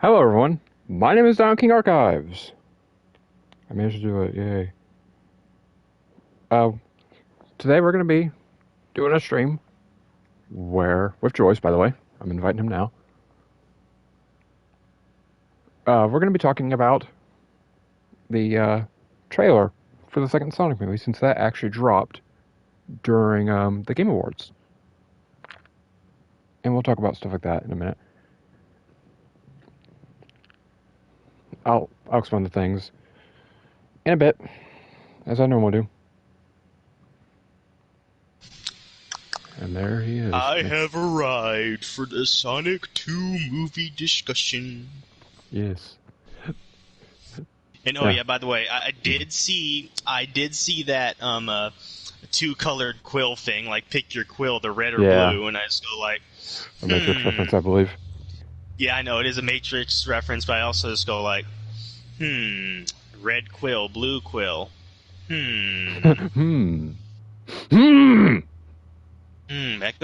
Hello, everyone. My name is Don King Archives. I managed to do it. Yay. Uh, Today we're going to be doing a stream with Joyce, by the way. I'm inviting him now. We're going to be talking about the trailer for the second Sonic movie, since that actually dropped during the Game Awards. And we'll talk about stuff like that in a minute. I'll explain the things in a bit, as I normally do. And there he is. I have arrived for the Sonic 2 movie discussion. Yes. And oh yeah, by the way, I did see that two-colored quill thing, like pick your quill, the red or blue, and I just go like, A Matrix reference, I believe. Yeah, I know it is a Matrix reference, but I also just go like, red quill, blue quill, Echo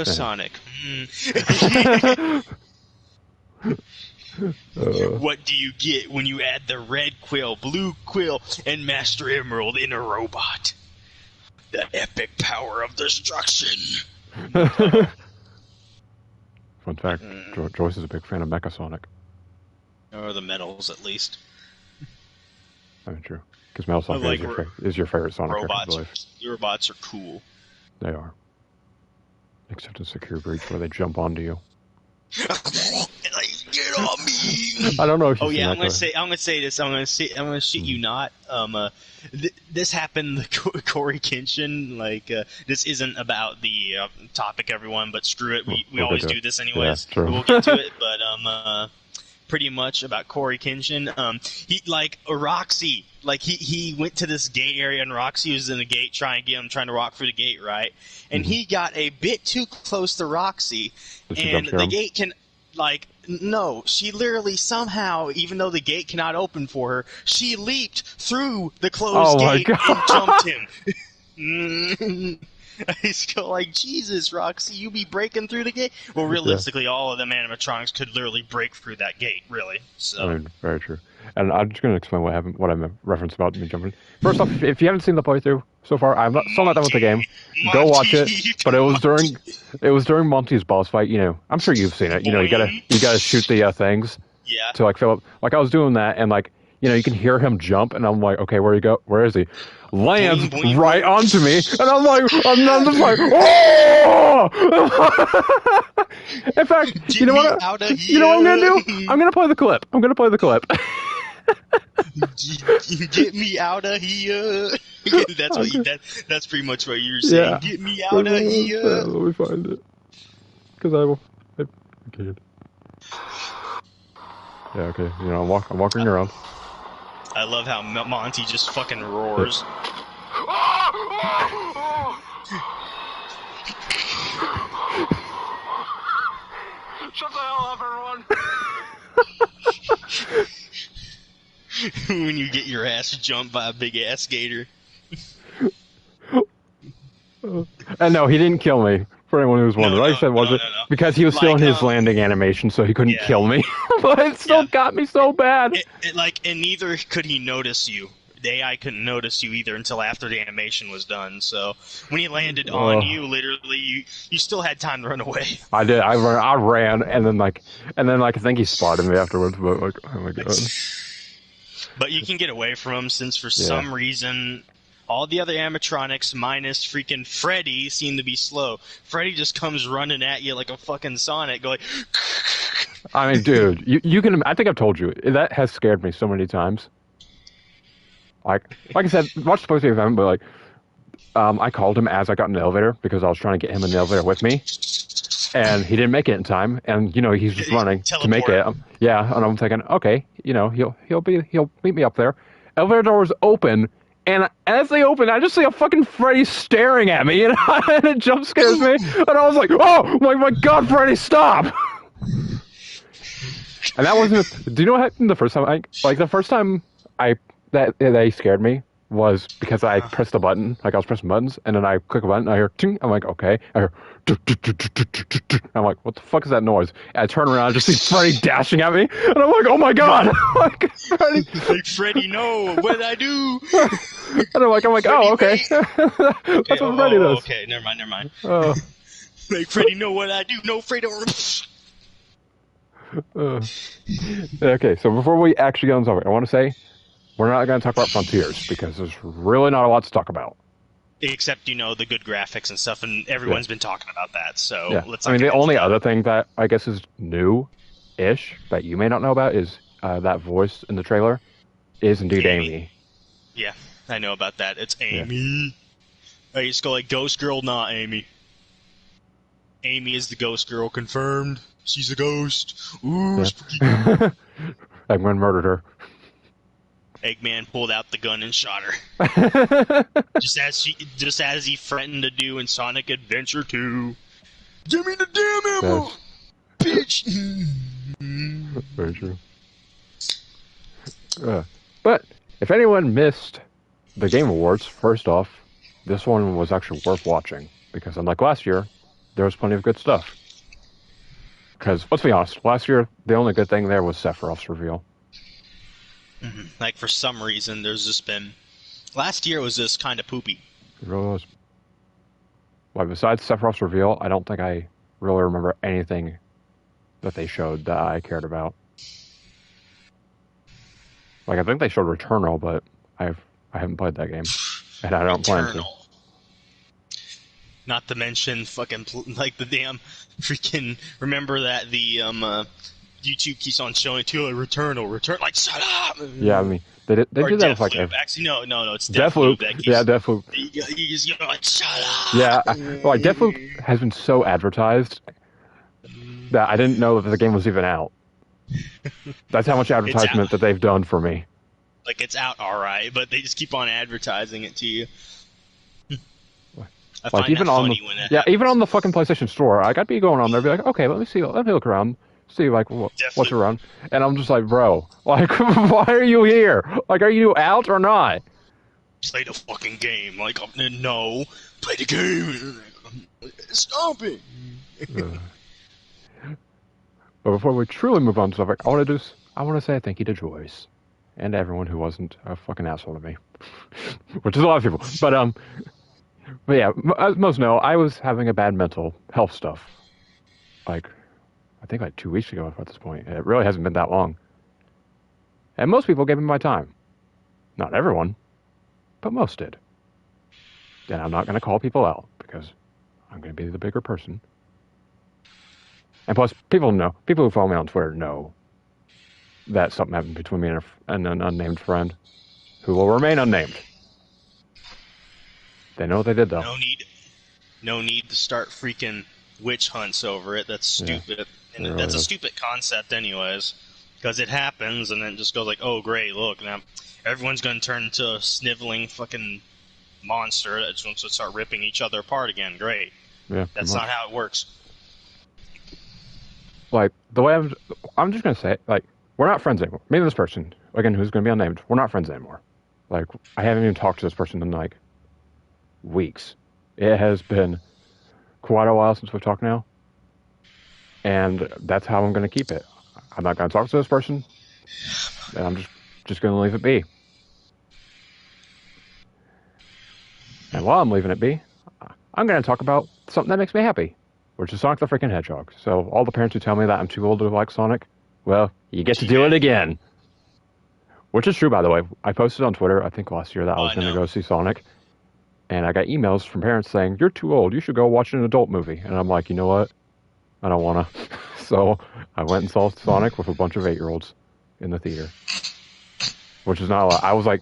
Sonic. What do you get when you add the red quill, blue quill, and Master Emerald in a robot? The epic power of destruction. Fun fact, Joyce is a big fan of Mecha Sonic. Or the metals, at least. I mean, true. Because Metal Sonic like is your favorite Sonic, I believe. Robots are cool. They are. Except in Secure Breach, where they jump onto you. Get on me! I don't know if you. Oh yeah, I'm gonna say this. I'm gonna shit you not. This happened to Corey Kenshin. This isn't about the topic, everyone. But screw it. We always do this anyways. Yeah, true. We'll get to it. But pretty much about Corey Kenshin. He Roxy. He went to this gate area, and Roxy was in the gate trying to walk through the gate, right? And he got a bit too close to Roxy, and the gate can, no, she literally somehow, even though the gate cannot open for her, she leaped through the closed gate and jumped him. I just go like, Jesus, Roxy, you be breaking through the gate? Well, realistically, all of them animatronics could literally break through that gate, really. So. I mean, very true. And I'm just going to explain what happened, what I referenced about me jumping. First off, if you haven't seen the playthrough so far, I'm still not done with the game. Go watch it. But it was during Monty's boss fight. You know, I'm sure you've seen it. You know, you gotta shoot the things. Yeah. To fill up. I was doing that, and you can hear him jump, and I'm like, okay, where you go? Where is he? Lands right onto me, and I'm just like, oh! In fact, you know what I'm gonna do? I'm gonna play the clip. Get me out of here. That's pretty much what you're saying. Yeah. Get me out of here. Let me find it. Because I can't. Yeah, okay. You know, I'm walking around. I love how Monty just fucking roars. Shut the hell up, everyone! When you get your ass jumped by a big ass gator. And no, he didn't kill me. For anyone who's wondering, like I said, was it because he was still in his landing animation, so he couldn't kill me. But it still got me so bad. And neither could he notice you. The AI couldn't notice you either until after the animation was done. So when he landed on you, literally, you still had time to run away. I did. I ran, and then I think he spotted me afterwards. But oh my god. But you can get away from him since for some reason all the other animatronics minus freaking Freddy seem to be slow. Freddy just comes running at you like a fucking Sonic, going. I mean, dude, you can. I think I've told you that has scared me so many times. Like I said, watch the playthrough if you haven't, but I called him as I got in the elevator because I was trying to get him in the elevator with me, and he didn't make it in time. And he's just running to make it. Yeah, and I'm thinking, okay, he'll meet me up there. Elevator doors open. And as they open, I just see a fucking Freddy staring at me, and it jump scares me. And I was like, "Oh my god, Freddy, stop!" And that wasn't. Do you know what happened the first time? The first time that he scared me was because I pressed the button, like I was pressing buttons, and then I click a button, I hear ting, I'm like, okay. I hear I'm like, what the fuck is that noise? And I turn around, I just see Freddy dashing at me, and I'm like, oh my god! Like, Freddy. Like, Freddy, no, what did I do? And I'm like, oh, okay. Okay, That's what Freddy does. okay, never mind. Uh, Like, Freddy, no, what did I do? No, Freddy. okay, so before we actually get on the topic, I want to say we're not going to talk about Frontiers because there's really not a lot to talk about. Except, the good graphics and stuff, and everyone's been talking about that, so Yeah. let's I not mean, get the into only that. other thing that I guess is new-ish that you may not know about is that voice in the trailer is indeed Amy. Yeah, I know about that. It's Amy. I just go like, Ghost Girl, not Amy. Amy is the Ghost Girl, confirmed. She's a ghost. Ooh, Yeah. spooky. Eggman murdered her. Eggman pulled out the gun and shot her. just as he threatened to do in Sonic Adventure 2. Give me the damn ammo, bitch. Very true. But if anyone missed the Game Awards, first off, this one was actually worth watching because unlike last year, there was plenty of good stuff. Because let's be honest, last year the only good thing there was Sephiroth's reveal. Mm-hmm. Like, for some reason, there's just been... Last year was just kind of poopy. It really was. Like, besides Sephiroth's reveal, I don't think I really remember anything that they showed that I cared about. Like, I think they showed Returnal, but I haven't played that game. And I don't plan to. Not to mention fucking, like, the damn freaking... Remember that the, YouTube keeps on showing too, like, Return, like, shut up! Yeah, I mean, they did that with, like... Actually, no, it's Deathloop. That keeps, Yeah, Deathloop. You just go like, shut up! Yeah, like, Deathloop has been so advertised that I didn't know that the game was even out. That's how much advertisement that they've done for me. Like, it's out alright, but they just keep on advertising it to you. I like, find even that on funny the, when that yeah, happens. even on the fucking PlayStation Store, I got to be going on there, be like, okay, let me look around, see like what's around, and I'm just like, bro, like, why are you here? Like, are you out or not? Play the fucking game. Like, no, play the game. Stop it. But before we truly move on to stuff, I want to say thank you to Joyce and everyone who wasn't a fucking asshole to me, which is a lot of people. But yeah, as most know, I was having a bad mental health stuff. Like, I think like 2 weeks ago at this point. It really hasn't been that long. And most people gave me my time. Not everyone, but most did. And I'm not going to call people out because I'm going to be the bigger person. And plus, people who follow me on Twitter know that something happened between me and an unnamed friend who will remain unnamed. They know what they did, though. No need to start freaking witch hunts over it. That's stupid. Yeah, and really that's is. a stupid concept anyways. Because it happens, and then it just goes like, oh, great, look, now everyone's going to turn into a sniveling fucking monster that just wants to start ripping each other apart again. Great. Yeah, That's not how it works. Like, the way I'm just going to say it, like, we're not friends anymore. Me and this person, again, who's going to be unnamed, we're not friends anymore. Like, I haven't even talked to this person in, like, weeks. It has been quite a while since we've talked now. And that's how I'm going to keep it. I'm not going to talk to this person. And I'm just going to leave it be. And while I'm leaving it be, I'm going to talk about something that makes me happy, which is Sonic the freaking Hedgehog. So all the parents who tell me that I'm too old to like Sonic, well, you get to do it again. Which is true, by the way. I posted on Twitter, I think last year, that I was going to go see Sonic. And I got emails from parents saying, you're too old, you should go watch an adult movie. And I'm like, you know what? I don't want to. So I went and saw Sonic with a bunch of 8-year-olds in the theater. Which is not a lot. I was like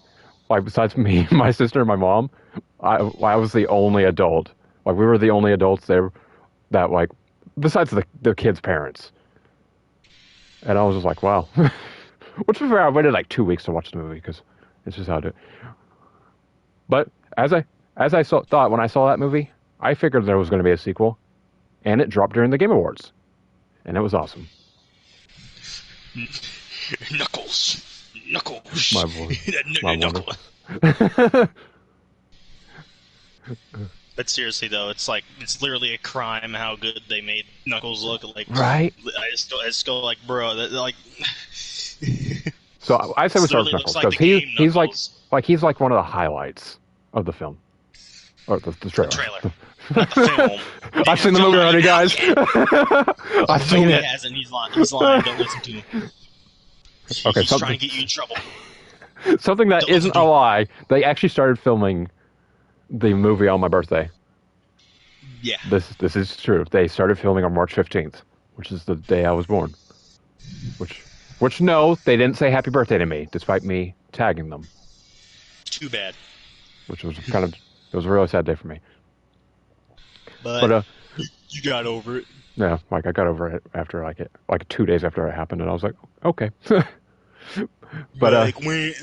besides me, my sister, and my mom, I was the only adult. Like, we were the only adults there that, like, besides the kids' parents. And I was just like, wow. Which was fair. I waited like 2 weeks to watch the movie because it's just how I do it. But as I thought when I saw that movie, I figured there was going to be a sequel, and it dropped during the Game Awards, and it was awesome. Knuckles. My voice. My Knuckles. But seriously though, it's literally a crime how good they made Knuckles look. Like Right? I just go like, bro, that like. So I say we This start with literally looks Knuckles like because the game he's Knuckles. he's like one of the highlights of the film or the The trailer. trailer, not the film. The I've seen the film's movie not already, even out guys. yet. I've No, seen he it. hasn't. He's lying. He's lying. Don't listen to him. Okay, He's trying to get you in trouble. something that Don't listen isn't to a him. lie. They actually started filming the movie on my birthday. Yeah. This is true. They started filming on March 15th, which is the day I was born. Which no, they didn't say happy birthday to me, despite me tagging them, Too bad. which was it was a really sad day for me. But But you got over it. yeah, like I got over it after like 2 days after it happened, and I was like, okay. But Like when.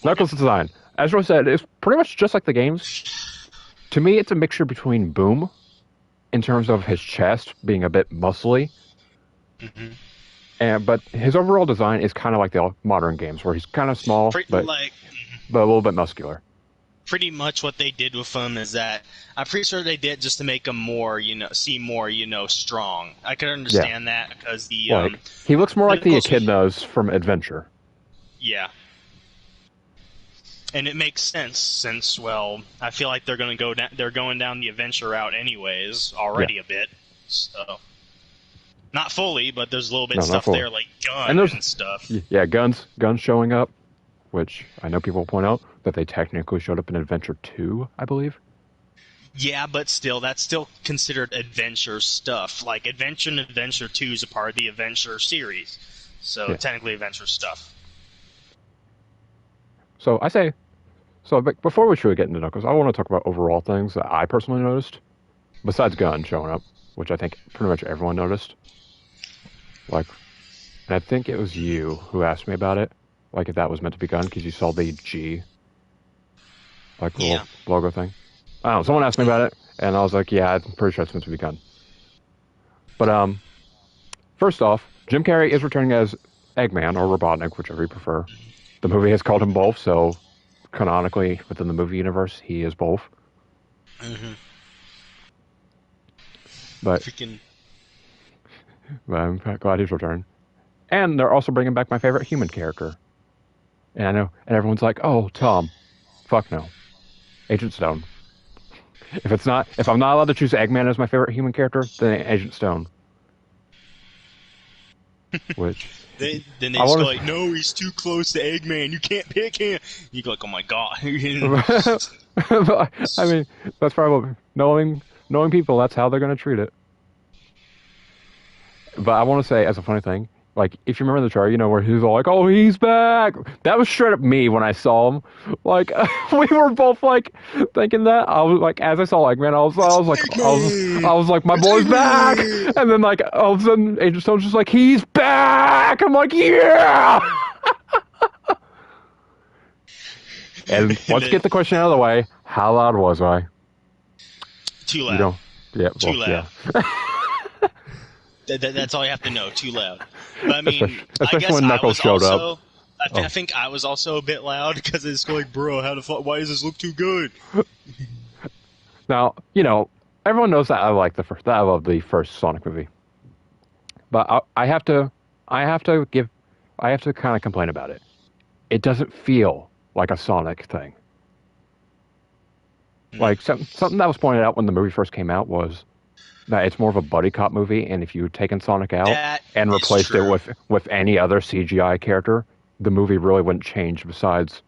Knuckles' design, as Rose said, is pretty much just like the games. To me, it's a mixture between Boom, in terms of his chest being a bit muscly, but his overall design is kind of like the modern games, where he's kind of small, but a little bit muscular. Pretty much what they did with him is that I'm pretty sure they did just to make him more, seem more, strong. I could understand that because Like he looks more like the Knuckles- echidnas from Adventure. yeah. And it makes sense since, well, I feel like they're going down the adventure route anyways already a bit. So not fully, but there's a little bit stuff there like guns and stuff. Yeah, guns showing up, which I know people point out that they technically showed up in Adventure 2, I believe. Yeah, but still, that's still considered adventure stuff. Like Adventure and Adventure 2 is a part of the Adventure series, so technically adventure stuff. So I say, but before we truly get into Knuckles, I want to talk about overall things that I personally noticed, besides Gun showing up, which I think pretty much everyone noticed. Like, and I think it was you who asked me about it, like if that was meant to be Gun, because you saw the G, like little logo thing. I don't know, someone asked me about it, and I was like, yeah, I'm pretty sure it's meant to be Gun. But first off, Jim Carrey is returning as Eggman or Robotnik, whichever you prefer. The movie has called him both, so canonically within the movie universe, he is both. Mm-hmm. But I'm glad he's returned. And they're also bringing back my favorite human character. And I know, and everyone's like, "Oh, Tom, fuck no, Agent Stone." If I'm not allowed to choose Eggman as my favorite human character, then Agent Stone. Which then they just go like, "No, he's too close to Eggman. You can't pick him." You go like, "Oh my god." I mean, that's probably knowing people. That's how they're going to treat it. But I want to say, as a funny thing, like if you remember the trailer, where he's all like, "Oh, he's back." That was straight up me when I saw him. Like we were both like thinking that. I was like, as I saw Eggman, I was like, "My boy's back!" And then like all of a sudden, Agent Stone's just like, "He's back!" I'm like, "Yeah!" And let's get the question out of the way. How loud was I? Too loud. Too loud. Yeah. That's all you have to know. Too loud. But I mean, especially when Knuckles showed up. I think I was also a bit loud because it's like, bro, why does this look too good? Now, everyone knows that I love the first Sonic movie. But I have to kind of complain about it. It doesn't feel like a Sonic thing. Like something that was pointed out when the movie first came out was that it's more of a buddy cop movie, and if you had taken Sonic out and replaced it with any other CGI character, the movie really wouldn't change. Besides,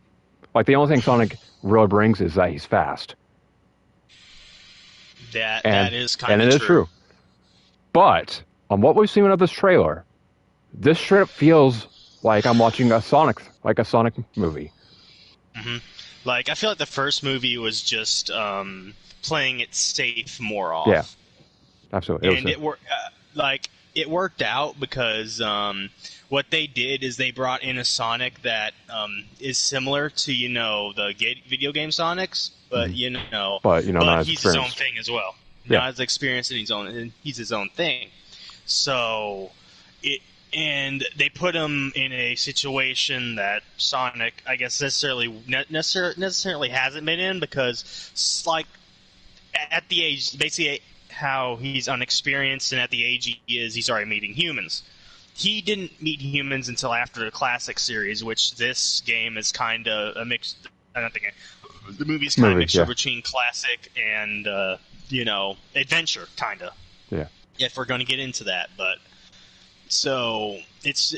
like the only thing Sonic really brings is that he's fast. That is kind of true. And it is true. But on what we've seen of this trailer, this straight up feels like I'm watching a Sonic movie. Mm-hmm. Like I feel like the first movie was just playing it safe more off. Yeah. Absolutely. And it worked out because what they did is they brought in a Sonic that is similar to the video game Sonics, but not he's his own thing as well. Not as experienced in he's his own thing. So and they put him in a situation that Sonic, I guess, necessarily hasn't been in, because like at the age, basically how he's unexperienced, and at the age he is, he's already meeting humans. He didn't meet humans until after the classic series, which this game is kind of a mix. I don't think the movie's kind of a mixture between classic and adventure, kind of. Yeah. If we're going to get into that, but so it's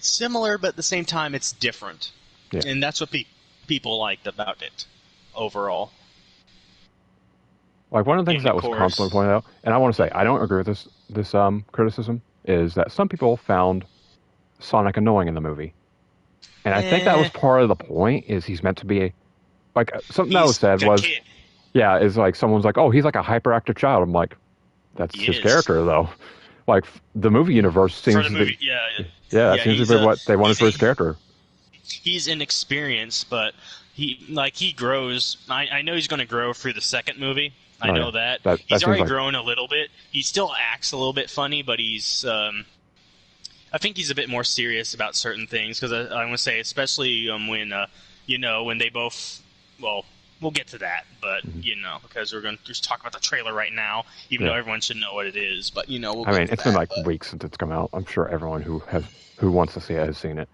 similar, but at the same time it's different, and that's what people liked about it overall. Like one of the things that was constantly pointed out, and I want to say I don't agree with this criticism, is that some people found Sonic annoying in the movie, and I think that was part of the point. Is he's meant to be like something that was said was, kid. Yeah, is like someone's like, oh, he's like a hyperactive child. I'm like, that's his character though. Like the movie universe seems to be, it seems to be what they wanted for his character. He's inexperienced, but he grows. I know he's going to grow through the second movie. I know that. He's already grown a little bit. He still acts a little bit funny, but he's. I think he's a bit more serious about certain things, because I want to say, especially when they both. Well, we'll get to that, but because we're going to just talk about the trailer right now, even though everyone should know what it is. But it's been like weeks since it's come out. I'm sure everyone who wants to see it has seen it.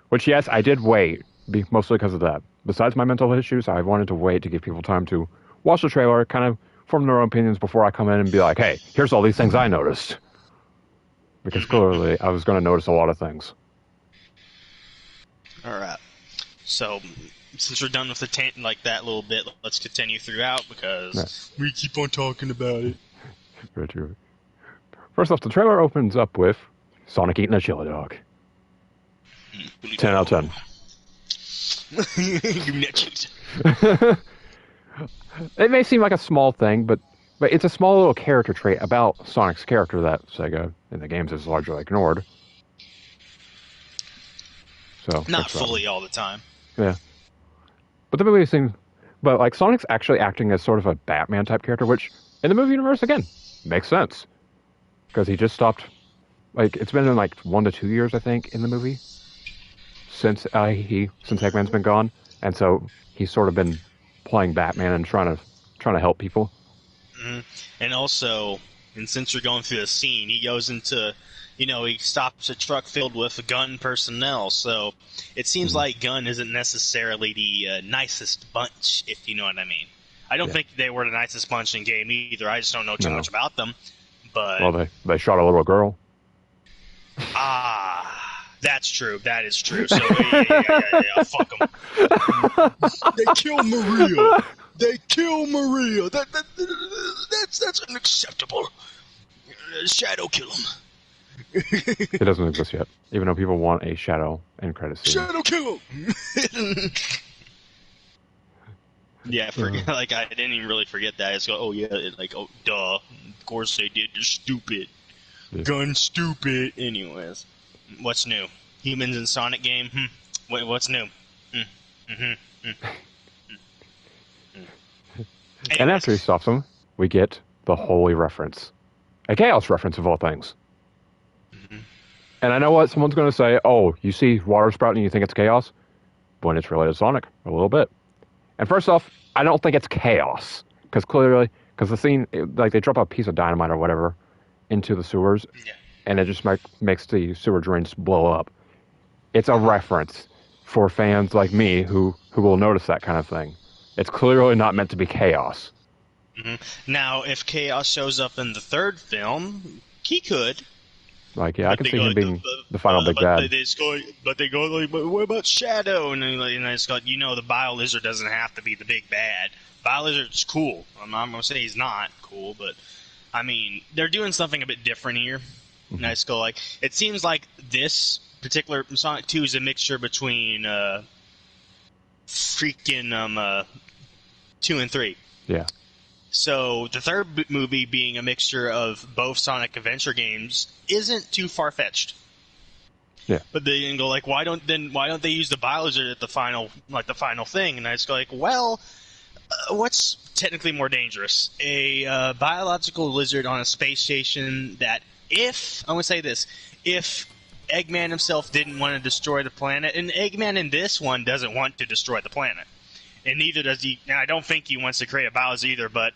Which, yes, I did wait, mostly because of that. Besides my mental issues, I wanted to wait to give people time to watch the trailer, kind of form their own opinions before I come in and be like, hey, here's all these things I noticed. Because clearly I was going to notice a lot of things. All right. So, since we're done with that little bit, let's continue throughout, because we keep on talking about it. Very true. First off, the trailer opens up with Sonic eating a chili dog. 10 out of 10. It may seem like a small thing, but it's a small little character trait about Sonic's character that Sega in the games has largely ignored. So not fully all the time. Yeah. But the movie seems... But, like, Sonic's actually acting as sort of a Batman-type character, which, in the movie universe, again, makes sense. Because he just stopped... Like, it's been in, 1 to 2 years, I think, in the movie, since Eggman's been gone. And so he's sort of been playing Batman and trying to help people. Mm-hmm. And also, since you're going through the scene, he goes into... he stops a truck filled with gun personnel, so it seems like Gun isn't necessarily the nicest bunch, if you know what I mean. I don't think they were the nicest bunch in game either. I just don't know too much about them. But well, they shot a little girl. That's true. That is true. So yeah. Fuck them. They kill Maria. That's unacceptable. Shadow kill him. It doesn't exist yet, even though people want a Shadow end credit scene. Shadow kill him. Yeah, I didn't even really forget that. It's duh. Of course they did. They're stupid. Yeah. Gun stupid. Anyways, what's new? Humans in Sonic game? What's new? And after he stops him, we get the holy reference. A Chaos reference, of all things. And I know what someone's going to say, oh, you see water sprouting and you think it's Chaos? When it's related to Sonic, a little bit. And first off, I don't think it's Chaos. Because the scene, they drop a piece of dynamite or whatever into the sewers, and it just makes the sewer drains blow up. It's a reference for fans like me who will notice that kind of thing. It's clearly not meant to be Chaos. Mm-hmm. Now, if Chaos shows up in the third film, he could. I can see him being the final big bad. But they go, what about Shadow? And it's got, the Bio Lizard doesn't have to be the big bad. Bio Lizard's cool. I'm not going to say he's not cool, but, they're doing something a bit different here. Mm-hmm. And I just go, it seems like this particular Sonic 2 is a mixture between freaking 2 and 3. Yeah. So the third movie being a mixture of both Sonic Adventure games isn't too far-fetched. Yeah. But they can go why don't they use the Biolizard at the final thing? And I just go what's technically more dangerous? A biological lizard on a space station that if Eggman himself didn't want to destroy the planet, and Eggman in this one doesn't want to destroy the planet. And neither does he. Now, I don't think he wants to create a Bowser either, but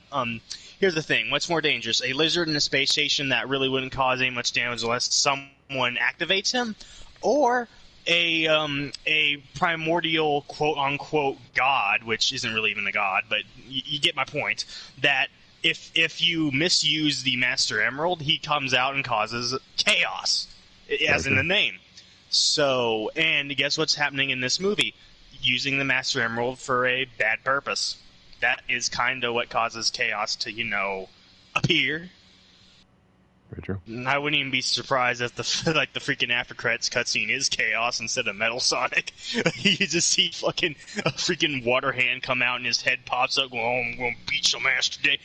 here's the thing. What's more dangerous? A lizard in a space station that really wouldn't cause any much damage unless someone activates him? Or a primordial quote-unquote god, which isn't really even a god, but you get my point, that if you misuse the Master Emerald, he comes out and causes chaos, as in the name. So, and guess what's happening in this movie? Using the Master Emerald for a bad purpose. That is kind of what causes chaos to, appear. Very true. I wouldn't even be surprised if the freaking after credits cutscene is chaos instead of Metal Sonic. You just see fucking a freaking water hand come out and his head pops up, going, "Oh, I'm gonna beat your ass today."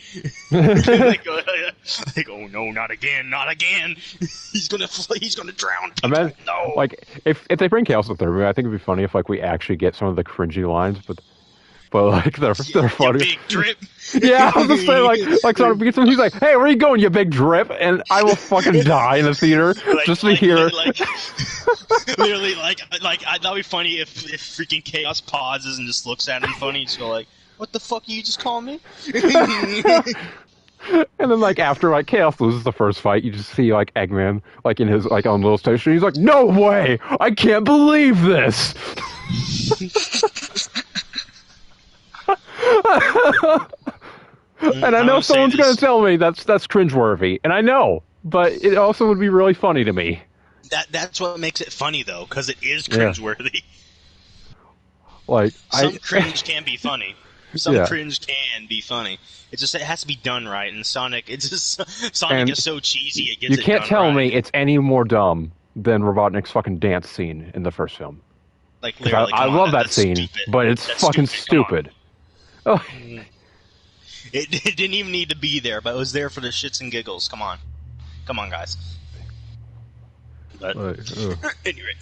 like, oh no, not again, not again. He's gonna drown people. I mean, no. like if they bring chaos to the third movie, I think it'd be funny if we actually get some of the cringy lines, but like they're funny. Big drip. Yeah, I was just saying, like Sonic gets him. He's like, "Hey, where are you going, you big drip?" And I will fucking die in the theater just to hear. Literally, that'd be funny if freaking Chaos pauses and just looks at him funny and just go like, "What the fuck you just call me?" And then after Chaos loses the first fight, you just see Eggman in his own little station. He's like, "No way! I can't believe this." And I know someone's going to tell me that's cringeworthy, and I know, but it also would be really funny to me. That's what makes it funny, though, because it is cringeworthy. Some cringe can be funny. Some cringe can be funny. It has to be done right, and Sonic is so cheesy. It gets you can't done tell right. me it's any more dumb than Robotnik's fucking dance scene in the first film. Literally, I love that scene, stupid. but it's fucking stupid. Oh. It didn't even need to be there, but it was there for the shits and giggles. Come on, guys. But anyway,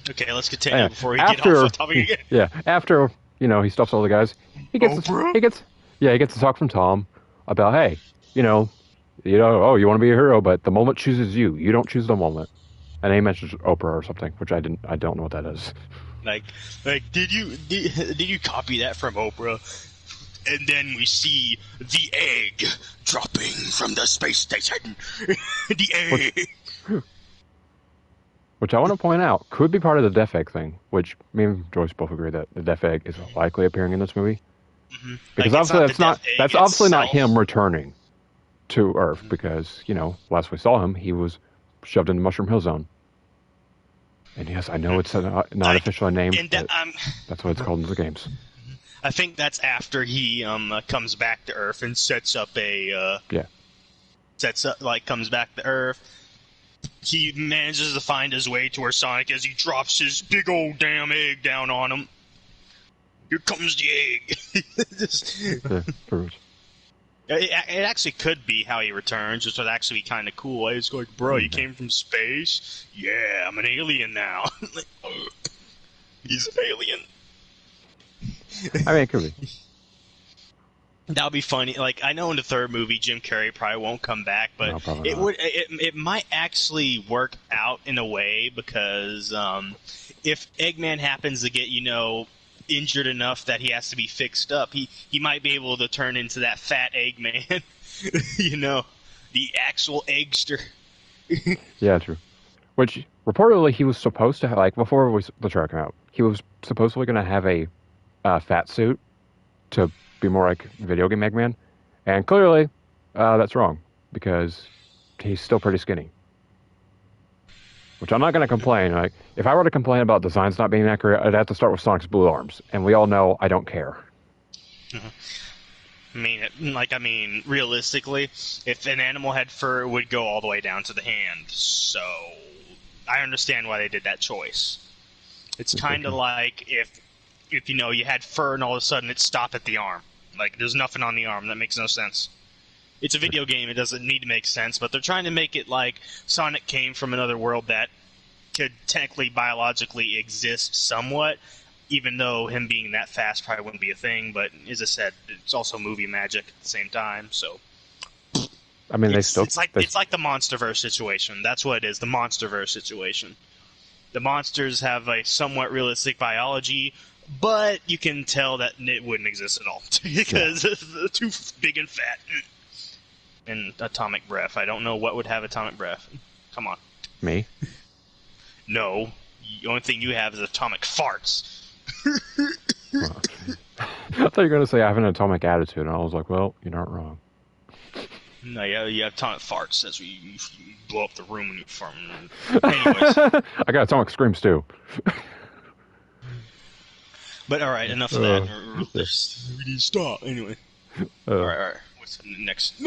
okay, let's continue before we get off the topic again. Yeah, after he stuffs all the guys, he gets to talk from Tom about, hey, you want to be a hero, but the moment chooses you. You don't choose the moment. And he mentions Oprah or something, which I don't know what that is. Did you copy that from Oprah? And then we see the egg dropping from the space station. The egg. Which I want to point out could be part of the Death Egg thing, which me and Joyce both agree that the Death Egg is likely appearing in this movie. Mm-hmm. Because obviously that's obviously not him returning to Earth, because, last we saw him, he was shoved into Mushroom Hill Zone. And yes, I know it's not officially named, but that's what it's called in the games. I think that's after he comes back to Earth and sets up comes back to Earth. He manages to find his way to where Sonic is. He drops his big old damn egg down on him. Here comes the egg. It actually could be how he returns, which would actually be kind of cool. It's like, bro, you came from space? Yeah, I'm an alien now. He's an alien. I mean, it could be. That would be funny. I know in the third movie, Jim Carrey probably won't come back, but it might actually work out in a way, because if Eggman happens to get, injured enough that he has to be fixed up, he might be able to turn into that fat Eggman. The actual eggster. Yeah, true. Which, reportedly, he was supposed to have, before the trailer came out, he was supposedly going to have a fat suit to be more like video game Eggman, and clearly that's wrong, because he's still pretty skinny. Which I'm not going to complain. If I were to complain about designs not being accurate, I'd have to start with Sonic's blue arms, and we all know I don't care. I mean, realistically, if an animal had fur, it would go all the way down to the hand. So I understand why they did that choice. It's kind of like if you had fur and all of a sudden it stopped at the arm. There's nothing on the arm. That makes no sense. It's a video game. It doesn't need to make sense, but they're trying to make it like Sonic came from another world that could technically, biologically exist somewhat, even though him being that fast probably wouldn't be a thing. But as I said, it's also movie magic at the same time. So, I mean, it's like the MonsterVerse situation. That's what it is, the MonsterVerse situation. The monsters have a somewhat realistic biology, but you can tell that it wouldn't exist at all because they're too big and fat. And atomic breath. I don't know what would have atomic breath. Come on. Me? No. The only thing you have is atomic farts. Well, I thought you were going to say I have an atomic attitude, and I was like, well, you're not wrong. No, yeah, you have atomic farts. That's what you blow up the room when you fart. Anyways. I got atomic screams, too. But alright, enough of that. We need to stop. Anyway. Alright. What's next?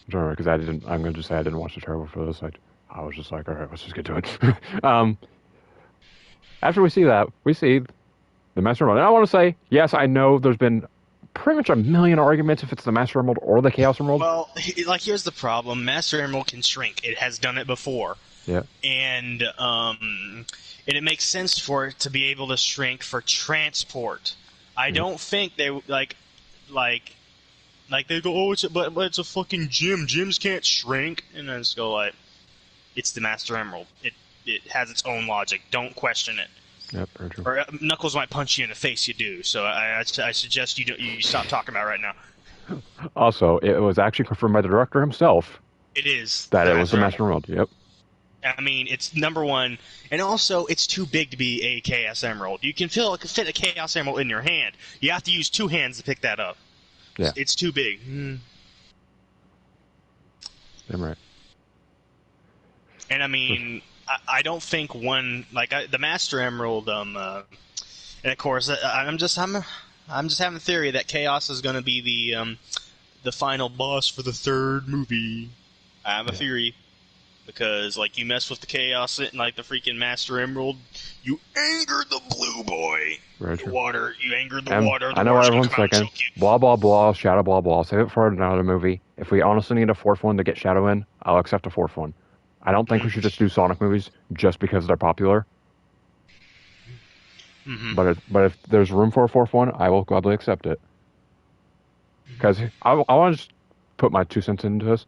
Because I'm going to just say I didn't watch the trailer for this. I was just like, all right, let's just get to it. After we see that, we see the Master Emerald. And I want to say, yes, I know there's been pretty much a million arguments if it's the Master Emerald or the Chaos Emerald. Well, like, here's the problem. Master Emerald can shrink. It has done it before. Yeah. And it makes sense for it to be able to shrink for transport. I don't think they, like they go, oh, but it's a fucking gym. Gyms can't shrink. And then just go like, it's the Master Emerald. It has its own logic. Don't question it. Yep, very true. Or Knuckles might punch you in the face. You do. So I suggest you stop talking about it right now. Also, it was actually confirmed by the director himself. It is that it was the Master Emerald. Yep. I mean, it's number one, and also it's too big to be a Chaos Emerald. You can fit a Chaos Emerald in your hand. You have to use two hands to pick that up. Yeah. It's too big. I'm right. And I mean, I don't think the Master Emerald. And of course, I'm just having a theory that Chaos is going to be the final boss for the third movie. I have a theory. Because, like, you mess with the Chaos and, like, the freaking Master Emerald, you angered the blue boy. Very true. Water. You angered the water. I know everyone's thinking, blah, blah, blah, Shadow, blah, blah. Save it for another movie. If we honestly need a fourth one to get Shadow in, I'll accept a fourth one. I don't think we should just do Sonic movies just because they're popular. Mm-hmm. But if there's room for a fourth one, I will gladly accept it. Because I want to just put my 2 cents into this.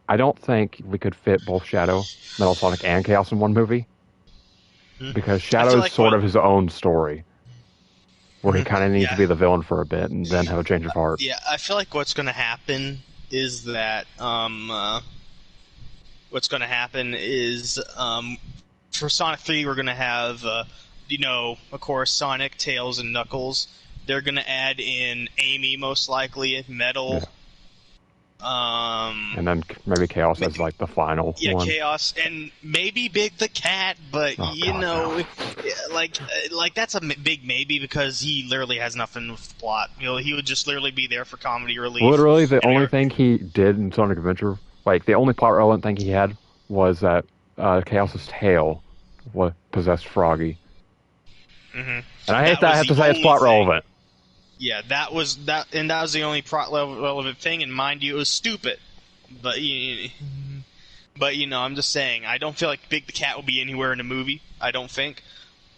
I don't think we could fit both Shadow, Metal Sonic, and Chaos in one movie. Because Shadow is sort of his own story. Where he kind of needs to be the villain for a bit and then have a change of heart. Yeah, I feel like what's going to happen is that... what's going to happen is... for Sonic 3, we're going to have, of course, Sonic, Tails, and Knuckles. They're going to add in Amy, most likely, Metal... Yeah. And then maybe Chaos as like the final one. Yeah, Chaos, and maybe Big the Cat, but like that's a big maybe because he literally has nothing with the plot. He would just literally be there for comedy relief. Literally, the only thing he did in Sonic Adventure, like the only plot relevant thing he had was that Chaos's tail possessed Froggy. Mm-hmm. And I hate that I have to say it's plot relevant. Yeah, that was the only plot relevant thing, and mind you, it was stupid. But I'm just saying, I don't feel like Big the Cat will be anywhere in the movie. I don't think.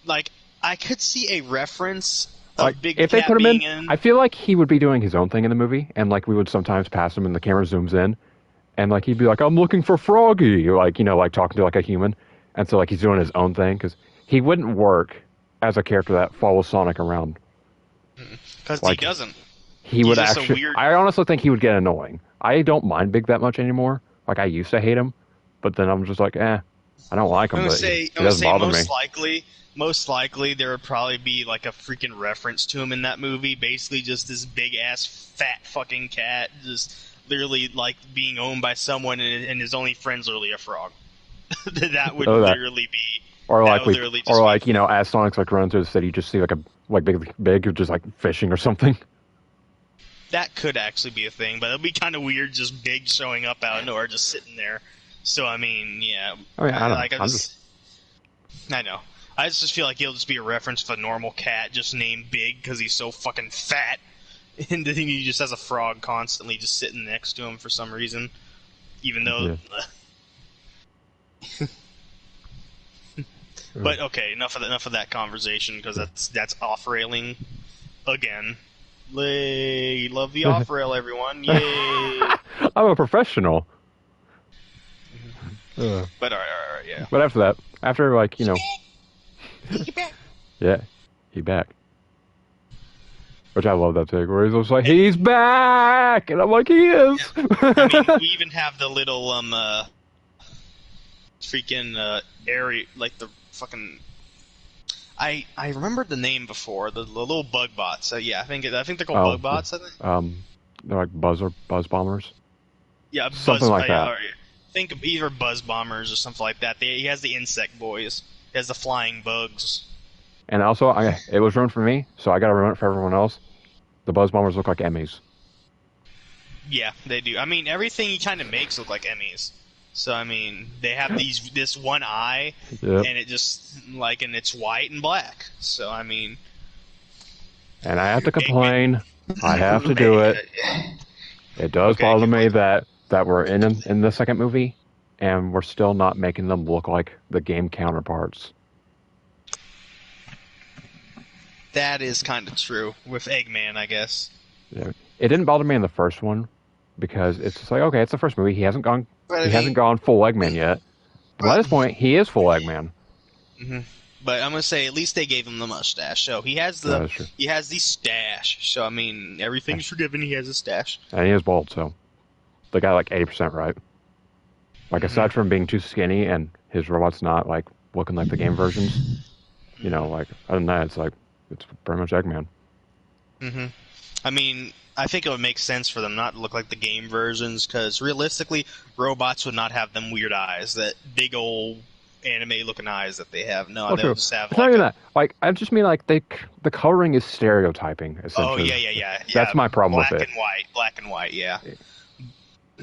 Like, I could see a reference of Big the Cat being in. I feel like he would be doing his own thing in the movie, and like we would sometimes pass him, and the camera zooms in, and like he'd be like, "I'm looking for Froggy," like like talking to like a human, and so like he's doing his own thing because he wouldn't work as a character that follows Sonic around. Because he doesn't. He would actually. I honestly think he would get annoying. I don't mind Big that much anymore. Like I used to hate him, but then I'm just like, I don't like him. It doesn't bother me. Most likely, there would probably be like a freaking reference to him in that movie. Basically, just this big ass fat fucking cat, just literally like being owned by someone, and his only friend's literally a frog. That would literally be. Or as Sonic's like running through the city, you just see like big just like fishing or something. That could actually be a thing, but it'd be kind of weird just Big showing up out of nowhere, just sitting there. So I mean, yeah. I mean, I know. I know. I just feel like he'll just be a reference to a normal cat, just named Big because he's so fucking fat, and then he just has a frog constantly just sitting next to him for some reason, even though. Yeah. But okay, enough of that conversation because that's off railing again. Love the off rail, everyone! Yay! I'm a professional. Uh, But all right, yeah. but after that, after like Get back. yeah, he back. Which I love that take where he's just like, he's back, and I'm like, he is. I mean, we even have the little freaking area, like the fucking. I remembered the name before, the little bug bots. Yeah, I think they're called bug bots. I think. They're like buzz bombers. Yeah, Something like that. or think of either buzz bombers or something like that. He has the insect boys. He has the flying bugs. And also, it was ruined for me, so I got to ruin it for everyone else. The buzz bombers look like Emmys. Yeah, they do. I mean, everything he kind of makes look like Emmys. So I mean, they have this one eye, Yep. and it just and it's white and black. So I mean, And I have to complain. I have to do it. It does bother me that we're in the second movie, and we're still not making them look like the game counterparts. that is kind of true with Eggman, I guess. Yeah. It didn't bother me in the first one because it's just like, okay, it's the first movie. He hasn't gone full Eggman yet. But by this point, he is full Eggman. Mm-hmm. But I'm gonna say at least they gave him the mustache. So he has the stash. So I mean, everything's forgiven. He has a stash. And he is bald, so they got like 80% right. Like aside from being too skinny and his robot's not like looking like the game versions, like other than that, it's pretty much Eggman. Mm-hmm. I mean, I think it would make sense for them not to look like the game versions, because realistically, robots would not have them weird eyes, that big old anime-looking eyes that they have. No, they would just have. It's not even that. Like, I just mean like the coloring is stereotyping. Essentially. Oh yeah. That's my problem with it. Black and white. Yeah.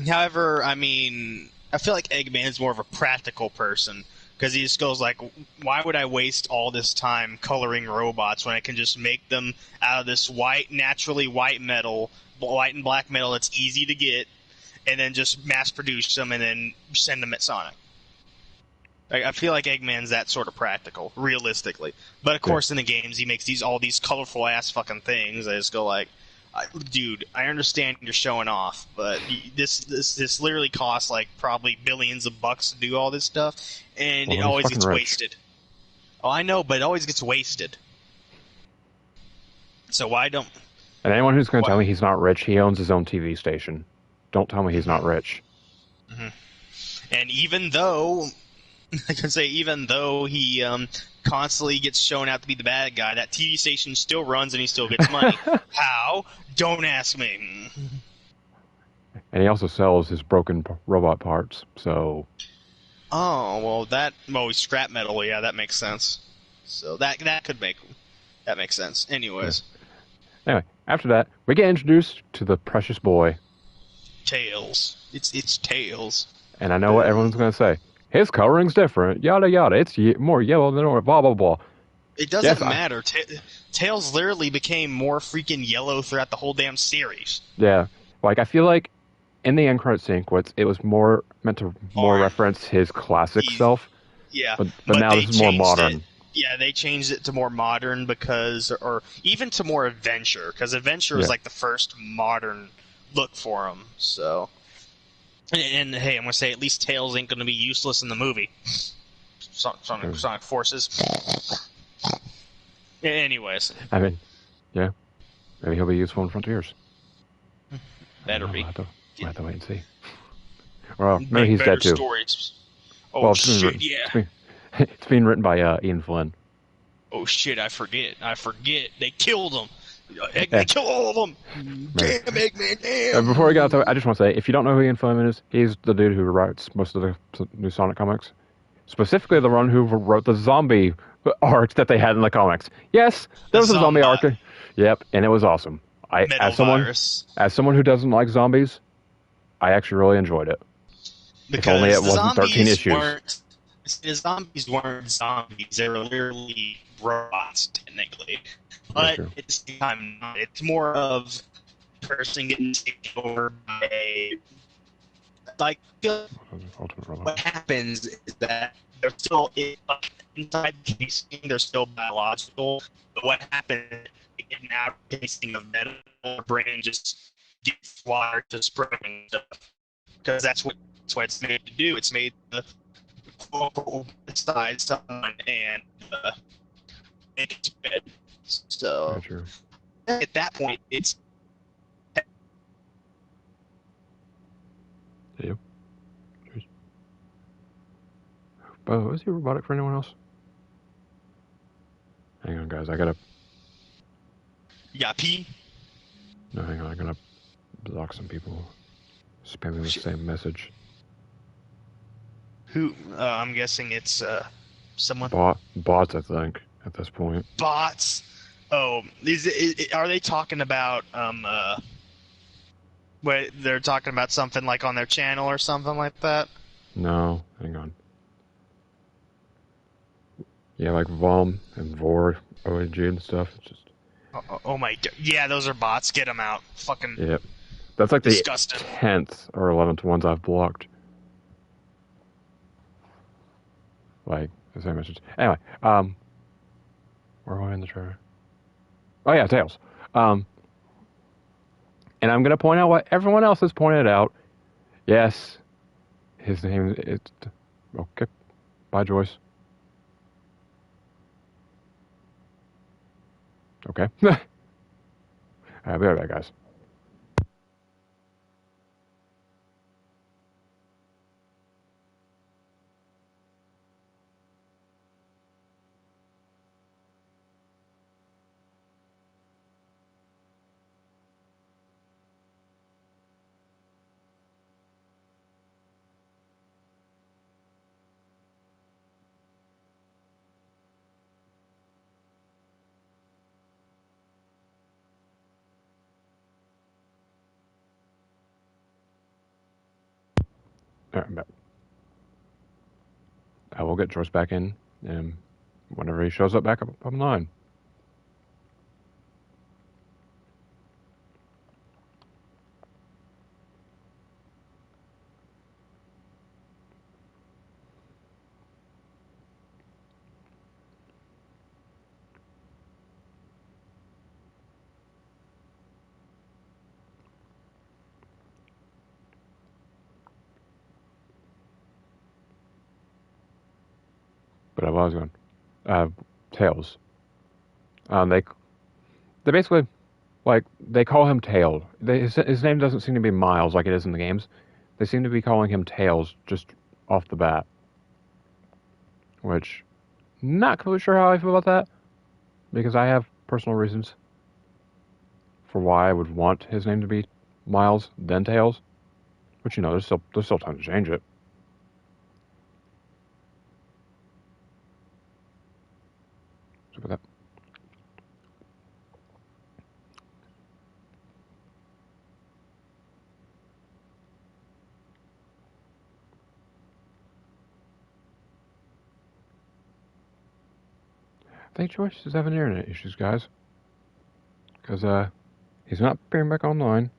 However, I mean, I feel like Eggman's more of a practical person. Because he just goes like, why would I waste all this time coloring robots when I can just make them out of this naturally white metal, white and black metal that's easy to get, and then just mass produce them and then send them at Sonic. I feel like Eggman's that sort of practical, realistically. But of course, in the games, he makes all these colorful ass fucking things. I just go like, dude, I understand you're showing off, but this literally costs like probably billions of bucks to do all this stuff, and it always gets wasted. Oh, I know, but it always gets wasted. So why don't? And anyone who's going to tell me he's not rich, he owns his own TV station. Don't tell me he's not rich. Mm-hmm. And even though he constantly gets shown out to be the bad guy, that TV station still runs and he still gets money. How? Don't ask me. And he also sells his broken robot parts, so... Oh, well, scrap metal, yeah, that makes sense. So that makes sense. Anyways. Yeah. Anyway, after that, we get introduced to the precious boy. Tails. It's Tails. And I know what everyone's going to say. His coloring's different, yada yada. It's more yellow than orange, blah blah blah. It doesn't matter. Tails literally became more freaking yellow throughout the whole damn series. Yeah, like I feel like in the end credit sequence, it was more meant to reference his classic self. Yeah, but now this is more modern. Yeah, they changed it to more modern or even to more adventure, because adventure was like the first modern look for him. So. And hey, I'm gonna say at least Tails ain't gonna be useless in the movie. Sonic Forces. Anyways. I mean, yeah, maybe he'll be useful in Frontiers. Better be. We'll have to wait and see. Well, maybe he's dead too. Stories. Oh shit! It's being written by Ian Flynn. Oh shit! I forget. They killed him. They kill all of them. Damn, Eggman, damn. Before we get to it, I just want to say, if you don't know who Ian Flynn is, he's the dude who writes most of the new Sonic comics. Specifically the one who wrote the zombie arc that they had in the comics. Yes, there was a zombie arc. Yep, and it was awesome. As someone who doesn't like zombies, I actually really enjoyed it. Because if only it wasn't 13 issues. The zombies weren't zombies. They were literally robots, technically. But at the same time, it's more of a person getting taken over by a... Like, what happens is that they're still inside the casing, they're still biological. But what happens is they get an out casing of metal, their brain just gets wired to spring stuff. Because that's what it's made to do. It's made to beside someone and make it to bed. Yeah, So true. at that point, it's Yeah. Cheers. But was he robotic for anyone else? Hang on, guys. I gotta. you got pee. No, hang on. I gotta block some people spamming the same message. Who? I'm guessing it's someone. Bots, I think, at this point. Bots. Oh, are they talking about wait, they're talking about something like on their channel or something like that? No, hang on. Yeah, like Vom and Vor, OAG and stuff. It's just. Oh my god. Yeah, those are bots. Get them out. Fucking Yep. That's like the disgusting. 10th or 11th ones I've blocked. Like, the same message. Anyway, where am I in the trailer? Oh yeah, Tails. And I'm gonna point out what everyone else has pointed out. Yes, his name is okay. Bye, Joyce. Okay. I'll be right back, guys. All right, I'm back. I will get Joyce back in, and whenever he shows up back up online. But I was going. Tails. They basically like they call him Tail. His name doesn't seem to be Miles like it is in the games. They seem to be calling him Tails just off the bat, which not completely sure how I feel about that because I have personal reasons for why I would want his name to be Miles then Tails. But you know, there's still time to change it. So with that. I think Joyce is having internet issues, guys. Because he's not appearing back online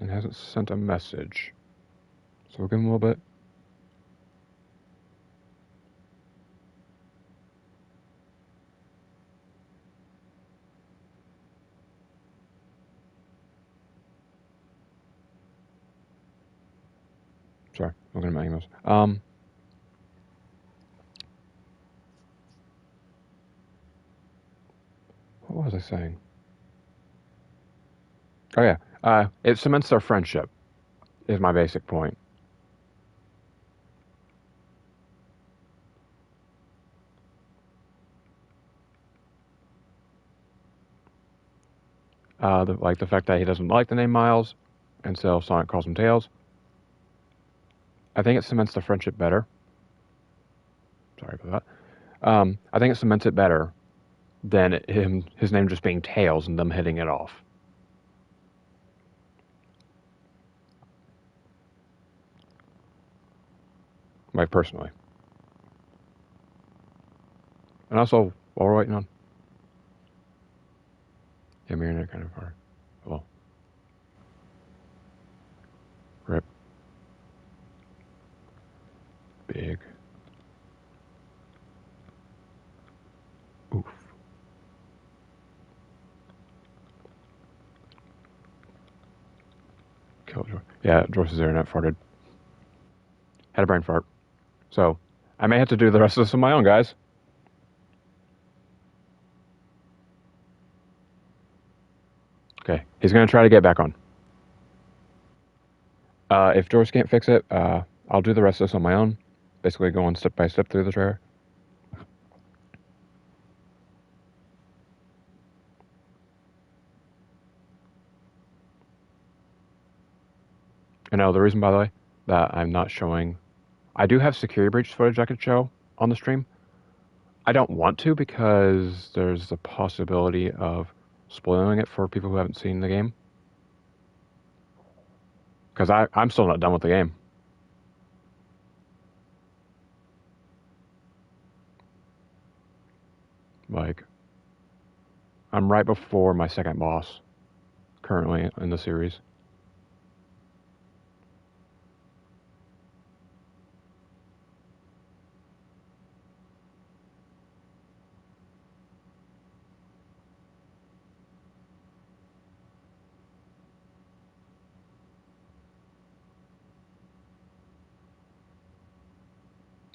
and hasn't sent a message. So we'll give him a little bit. Sorry, looking at my emails. What was I saying? Oh yeah, it cements their friendship. Is my basic point. Like the fact that he doesn't like the name Miles, and so Sonic calls him Tails. I think it cements the friendship better. Sorry about that. I think it cements it better than his name just being Tails and them hitting it off. Like personally. And also, while we're waiting on. Yeah, my internet kind of hard. Well. Rip. Big. Oof. Kill Joyce. Yeah, Joyce's internet farted. Had a brain fart. So I may have to do the rest of this on my own, guys. Okay, he's gonna try to get back on. If Joyce can't fix it, I'll do the rest of this on my own. Basically, going step by step through the trailer. And now the reason, by the way, that I'm not showing, I do have security breach footage I could show on the stream. I don't want to because there's the possibility of spoiling it for people who haven't seen the game. Because I'm still not done with the game. Like, I'm right before my second boss currently in the series.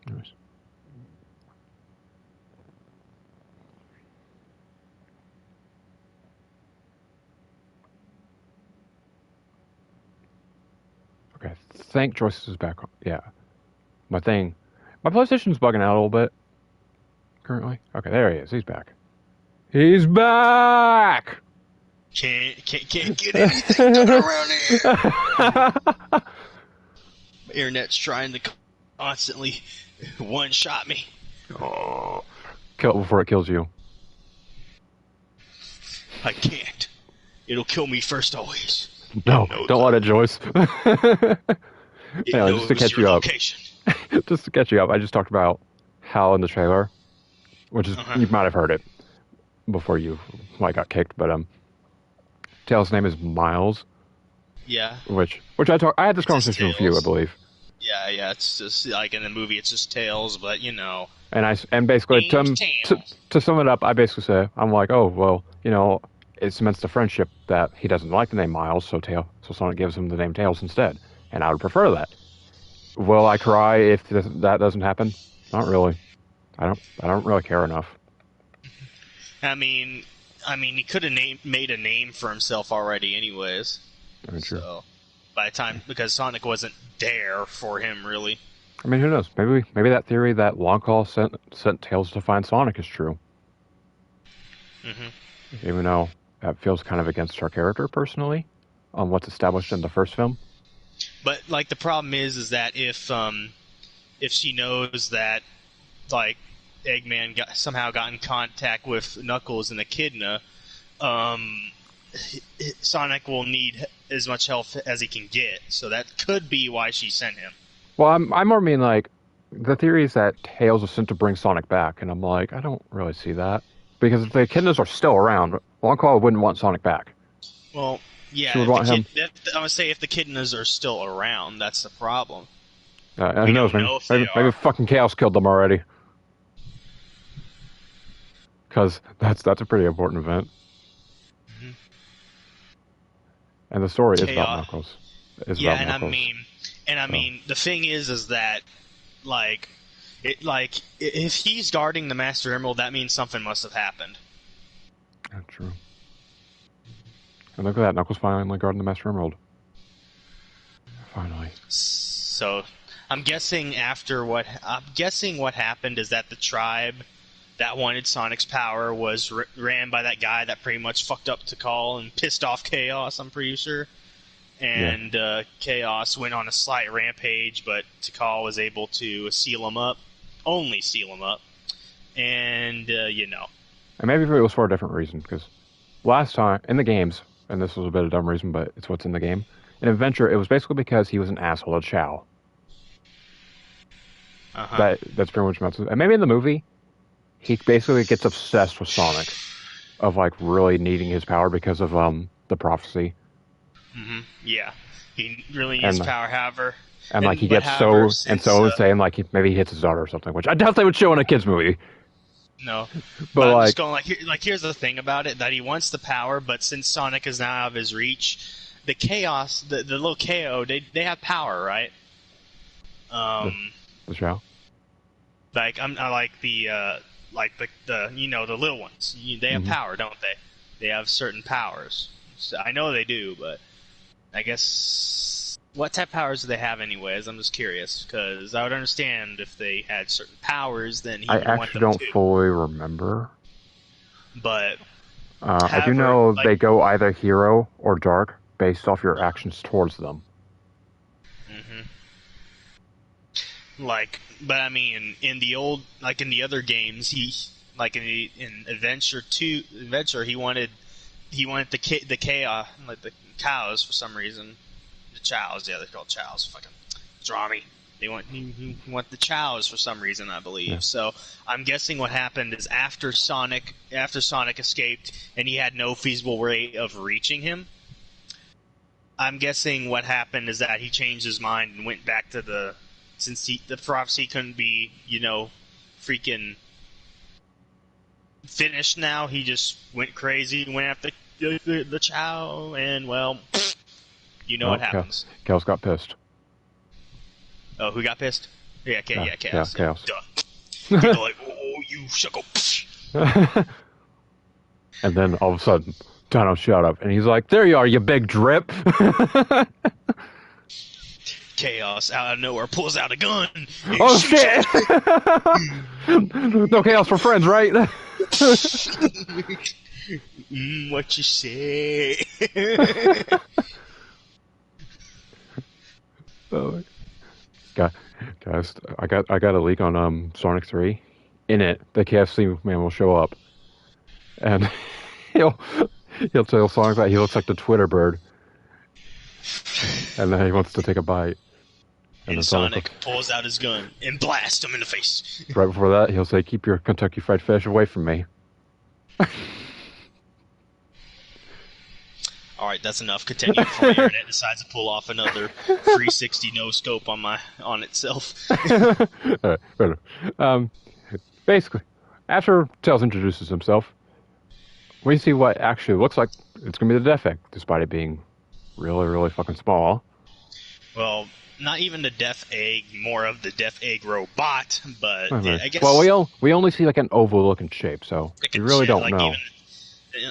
Nice. Okay, thank Joyce is back on. Yeah. My PlayStation's bugging out a little bit currently. Okay, there he is. He's back. He's back! Can't get anything done around here. Internet's trying to constantly one-shot me. Oh. Kill it before it kills you. I can't. It'll kill me first always. No, don't let it, Joyce. It Yeah, knows just to catch your you up. location. Just to catch you up, I just talked about how in the trailer, which is you might have heard it before you got kicked, but Tails' name is Miles. Yeah. Which I had this conversation with you, I believe. Yeah, it's just like in the movie, it's just Tails, but you know. And basically to sum it up, I basically say I'm like, oh well, it cements the friendship that he doesn't like the name Miles, so Sonic gives him the name Tails instead, and I would prefer that. Will I cry if that doesn't happen? Not really. I don't really care enough. I mean, he could have made a name for himself already, anyways. I mean, sure. So, by the time, because Sonic wasn't there for him, really. I mean, who knows? Maybe that theory that Longclaw sent Tails to find Sonic is true. Mm-hmm. Even though that feels kind of against our character, personally, on what's established in the first film. But like the problem is that if she knows that like Eggman somehow got in contact with Knuckles and Echidna, Sonic will need as much help as he can get. So that could be why she sent him. Well, I more mean like the theory is that Tails was sent to bring Sonic back, and I'm like, I don't really see that because if the Echidnas are still around, Longclaw wouldn't want Sonic back. Well, yeah, she would want him. I would say if the Echidnas are still around, that's the problem. Who knows? Maybe fucking Chaos killed them already. Because that's a pretty important event. Mm-hmm. And the story is about Knuckles. I mean, the thing is that, if he's guarding the Master Emerald, that means something must have happened. That's true. And look at that, Knuckles finally guarding the Master Emerald. Finally. So, I'm guessing what happened is that the tribe that wanted Sonic's power was ran by that guy that pretty much fucked up Tikal and pissed off Chaos, I'm pretty sure. And Chaos went on a slight rampage, but Tikal was able to only seal him up. And, And maybe it was for a different reason, because last time, in the games, and this was a bit of a dumb reason, but it's what's in the game, in Adventure, it was basically because he was an asshole to Chow. Uh-huh. That's pretty much and maybe in the movie, he basically gets obsessed with Sonic, of really needing his power because of the prophecy. Mm-hmm. Yeah, he really needs power, however. And he gets so insane, maybe he hits his daughter or something, which I doubt they would show in a kids movie. No, but I'm just going here's the thing about it, that he wants the power, but since Sonic is now out of his reach, the Chaos, the little KO, they have power, right? The Chow? Like I like the the little ones. They have power, don't they? They have certain powers. So I know they do, but I guess what type of powers do they have anyways? I'm just curious because I would understand if they had certain powers, then he I would want actually them don't too. fully remember. But I do know they go either hero or dark based off your actions towards them. But I mean, in the other games, in Adventure, he wanted the chaos, like the cows for some reason. The chows, yeah, they're called chows. Fucking draw me. He want the chows for some reason, I believe. Yeah. So I'm guessing what happened is after Sonic escaped and he had no feasible way of reaching him. I'm guessing what happened is that he changed his mind and went back to since the prophecy couldn't be, freaking finished now, he just went crazy and went after the Chow, and well, what happens. Chaos got pissed. Oh, who got pissed? Yeah, Chaos. Yeah, Chaos. Duh. People like, oh, you shuckle. And then all of a sudden, Thanos shut up, and he's like, "There you are, you big drip." Chaos out of nowhere pulls out a gun. Oh shit! No Chaos for friends, right? What you say? Oh, guys, I got a leak on Sonic 3. In it, the KFC man will show up, and he'll tell Sonic that he looks like the Twitter bird, and then he wants to take a bite. And Sonic pulls out his gun and blasts him in the face. Right before that, he'll say, "Keep your Kentucky Fried Fish away from me." All right, that's enough. Continue before the internet decides to pull off another 360 no scope on itself. All right, basically, after Tails introduces himself, we see what actually looks like it's going to be the Death Egg, despite it being really, really fucking small. Well, not even the Death Egg, more of the Death Egg robot, but I guess... Well, we only see like an oval-looking shape, so we really don't know.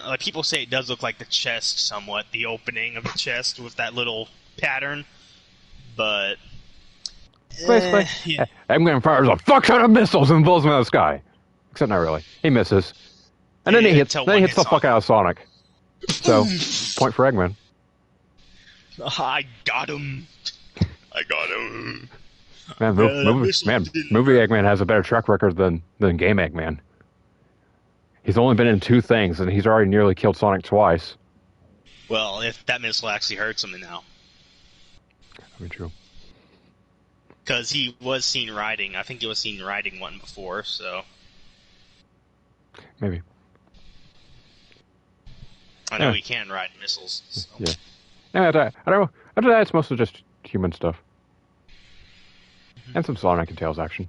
Like people say it does look like the chest somewhat, the opening of the chest with that little pattern, but... Basically, yeah. Eggman fires a fuck ton of missiles and blows them out of the sky. Except not really. He misses. And then he hits the fuck out of Sonic. So, point for Eggman. I got him. I got him. Man, movie Eggman has a better track record than game Eggman. He's only been in 2 things, and he's already nearly killed Sonic twice. Well, if that missile actually hurts him now. Very true. Because he was seen riding. I think he was seen riding one before, so... Maybe. I know he can ride missiles. So. Yeah. Anyway, I don't know. After that, it's mostly just human stuff. And some Sonic and Tails action.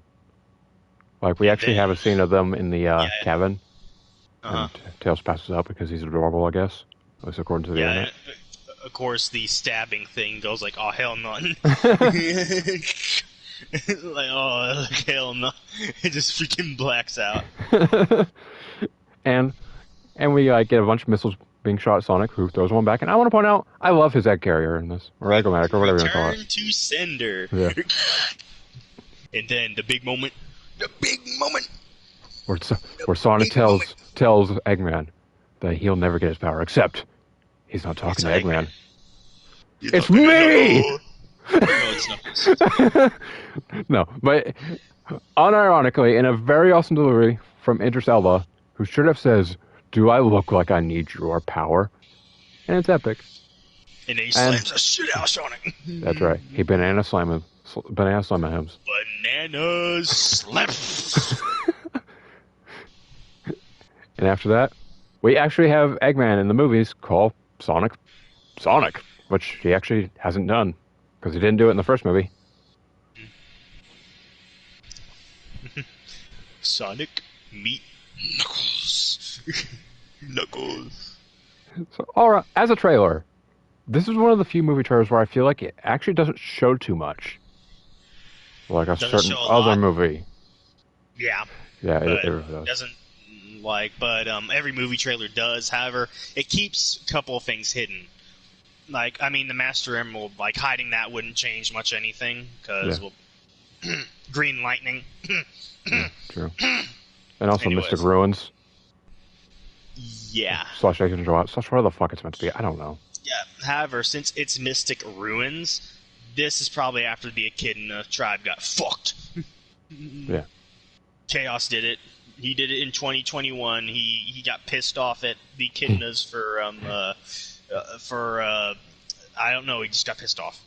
Like, we actually have a scene of them in the cabin. And Tails passes out because he's adorable, I guess. At least according to the internet. Of course, the stabbing thing goes like, oh, hell none. Like, oh, hell no. It just freaking blacks out. and we get a bunch of missiles being shot at Sonic, who throws one back. And I want to point out, I love his egg carrier in this. Or Eggomatic, or whatever you call it. Return to sender. Yeah. And then the big moment. The big moment! Where Sonic tells Eggman that he'll never get his power, except he's not talking to Eggman. It's me! No, it's not. No, but unironically, in a very awesome delivery from Idris Elba, who straight up says, "Do I look like I need your power?" And it's epic. And then he slams the shit out of Sonic. That's right. He banana slam him. Banana slam him. Banana slap. And after that, we actually have Eggman in the movies call Sonic, which he actually hasn't done because he didn't do it in the first movie. Sonic meet Knuckles. Knuckles. So, all right, as a trailer, this is one of the few movie trailers where I feel like it actually doesn't show too much, like a certain other movie. Yeah, Yeah, but it really does. doesn't but every movie trailer does. However, it keeps a couple of things hidden. Like, I mean, the Master Emerald, like hiding that wouldn't change much anything because Yeah, well, Green Lightning. yeah, true. And also Mystic Anyways, Ruins yeah, slash Agent Joyce slash whatever the fuck it's meant to be. I don't know. yeah. However, since it's Mystic Ruins, this is probably after the Echidna tribe got fucked. Yeah. Chaos did it. He did it in 2021. He got pissed off at the Echidnas for I don't know. He just got pissed off.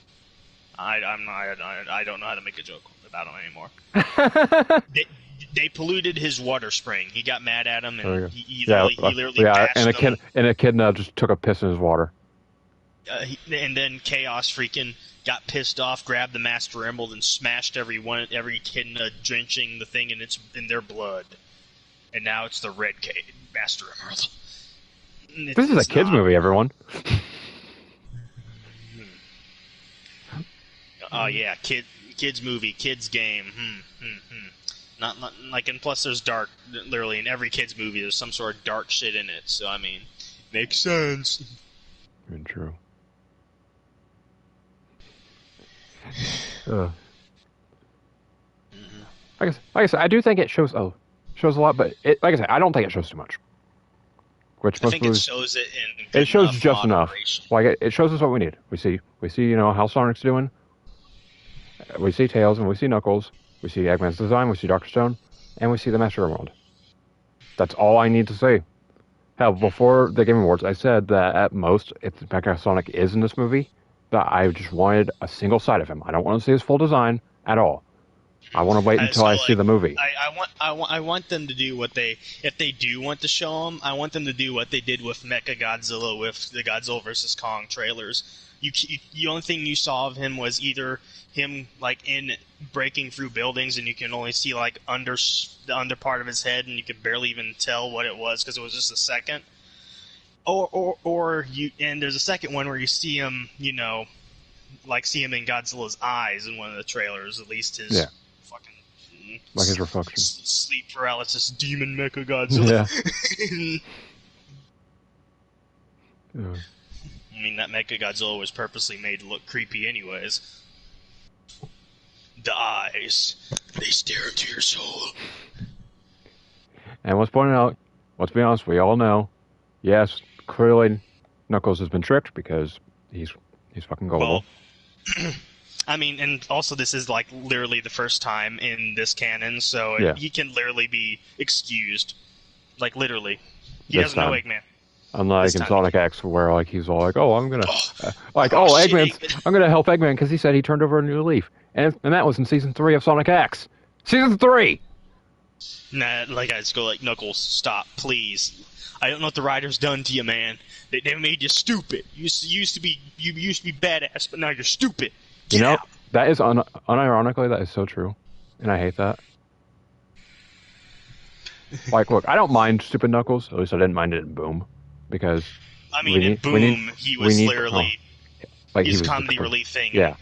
I don't know how to make a joke about him anymore. They polluted his water spring. He got mad at him, and he literally yeah, bashed them. and a kid just took a piss in his water. And then Chaos freaking got pissed off, grabbed the Master Emerald, and smashed every echidna, drenching the thing in their blood. And now it's the Red Master Emerald. This is a kids movie, everyone. Oh yeah, kids movie, kids game. Not like, and plus there's dark. Literally in every kids movie, there's some sort of dark shit in it. So I mean, makes sense. Very true. Like I said, I do think it shows a lot, but like I said, I don't think it shows too much. Which I most think movies, it shows it in. It shows just enough. Like it shows us what we need. We see, how Sonic's doing. We see Tails and we see Knuckles. We see Eggman's design. We see Dr. Stone, and we see the Master Emerald. That's all I need to see. Hell, before the Game Awards, I said that at most, if Mecha Sonic is in this movie, that I just wanted a single side of him. I don't want to see his full design at all. I want to wait until I see the movie. I want them to do what if they do want to show him, I want them to do what they did with Mecha Godzilla with the Godzilla vs. Kong trailers. The only thing you saw of him was either him like in breaking through buildings, and you can only see like the under part of his head, and you could barely even tell what it was because it was just a second. And there's a second one where you see him, see him in Godzilla's eyes in one of the trailers, at least his fucking like his reflection, sleep paralysis demon Mecha Godzilla. Yeah. I mean, that Mecha Godzilla was purposely made to look creepy anyways. The eyes, they stare into your soul. And let's be honest, we all know, yes, clearly Knuckles has been tricked because he's fucking gullible. Well, I mean, and also this is like literally the first time in this canon, so he can literally be excused. Like literally. He doesn't know Eggman. Unlike in Sonic X, where like he's all like, "Oh, I'm gonna Eggman, I'm gonna help Eggman because he said he turned over a new leaf," and that was in season 3 of Sonic X. Season 3. Nah, like I just go like, Knuckles, stop, please. I don't know what the writer's done to you, man. They made you stupid. You used to be badass, but now you're stupid. Get out. That is unironically that is so true, and I hate that. Like, look, I don't mind stupid Knuckles. At least I didn't mind it in Boom. Because I mean, in Boom, he was literally his comedy relief thing. Yeah,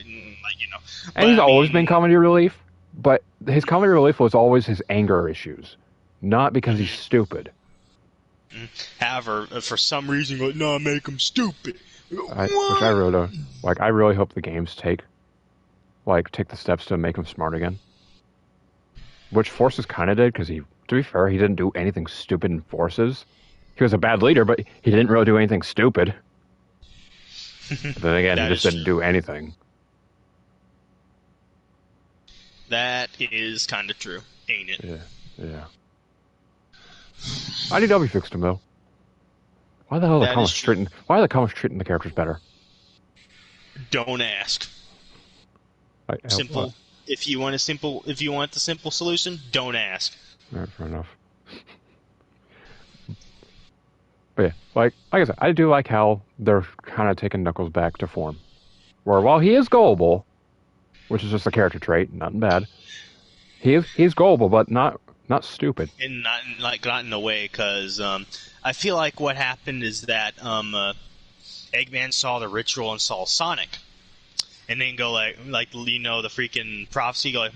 and he's always been comedy relief, but his comedy relief was always his anger issues, not because he's stupid. However, for some reason, like, no, make him stupid. Which I really don't. Like, I really hope the games take the steps to make him smart again. Which Forces kind of did, because to be fair, he didn't do anything stupid in Forces. He was a bad leader, but he didn't really do anything stupid. But then again, he just didn't do anything. That is kind of true, ain't it? Yeah. IDW fixed him, though. Why the hell are the comics treating the characters better? Don't ask. Simple. If you want the simple solution, don't ask. All right, fair enough. But yeah, like I said, I do like how they're kind of taking Knuckles back to form. Where while he is gullible, which is just a character trait, nothing bad, he's gullible, but not stupid. And not in a way, because I feel like what happened is that Eggman saw the ritual and saw Sonic, and then go like the freaking prophecy, go like,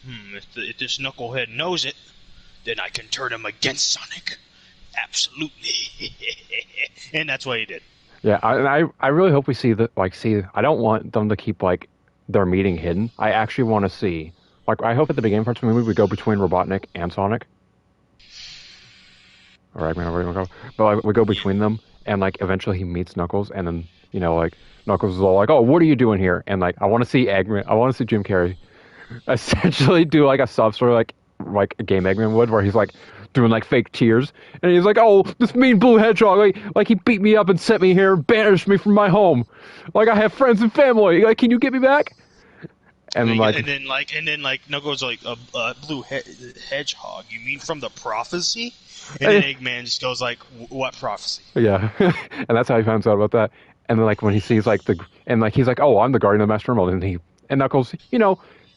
if this knucklehead knows it, then I can turn him against Sonic. Absolutely. And that's what he did. Yeah, I really hope we see that. Like, see, I don't want them to keep like their meeting hidden. I actually want to see. Like, I hope at the beginning parts of the movie we go between Robotnik and Sonic. Or Eggman, wherever you want to go. But like, we go between them, and like eventually he meets Knuckles, and then like Knuckles is all like, "Oh, what are you doing here?" And like, I want to see Eggman. I want to see Jim Carrey essentially do like a sub story like a game Eggman would, where he's like doing like fake tears, and he's like, "Oh, this mean blue hedgehog, like he beat me up and sent me here and banished me from my home. Like I have friends and family. Like, can you get me back?" And then Knuckles like a blue hedgehog. You mean from the prophecy? And then Eggman just goes like, "What prophecy?" Yeah, and that's how he finds out about that. And then like when he sees like he's like, "Oh, I'm the guardian of the Master Emerald," and Knuckles,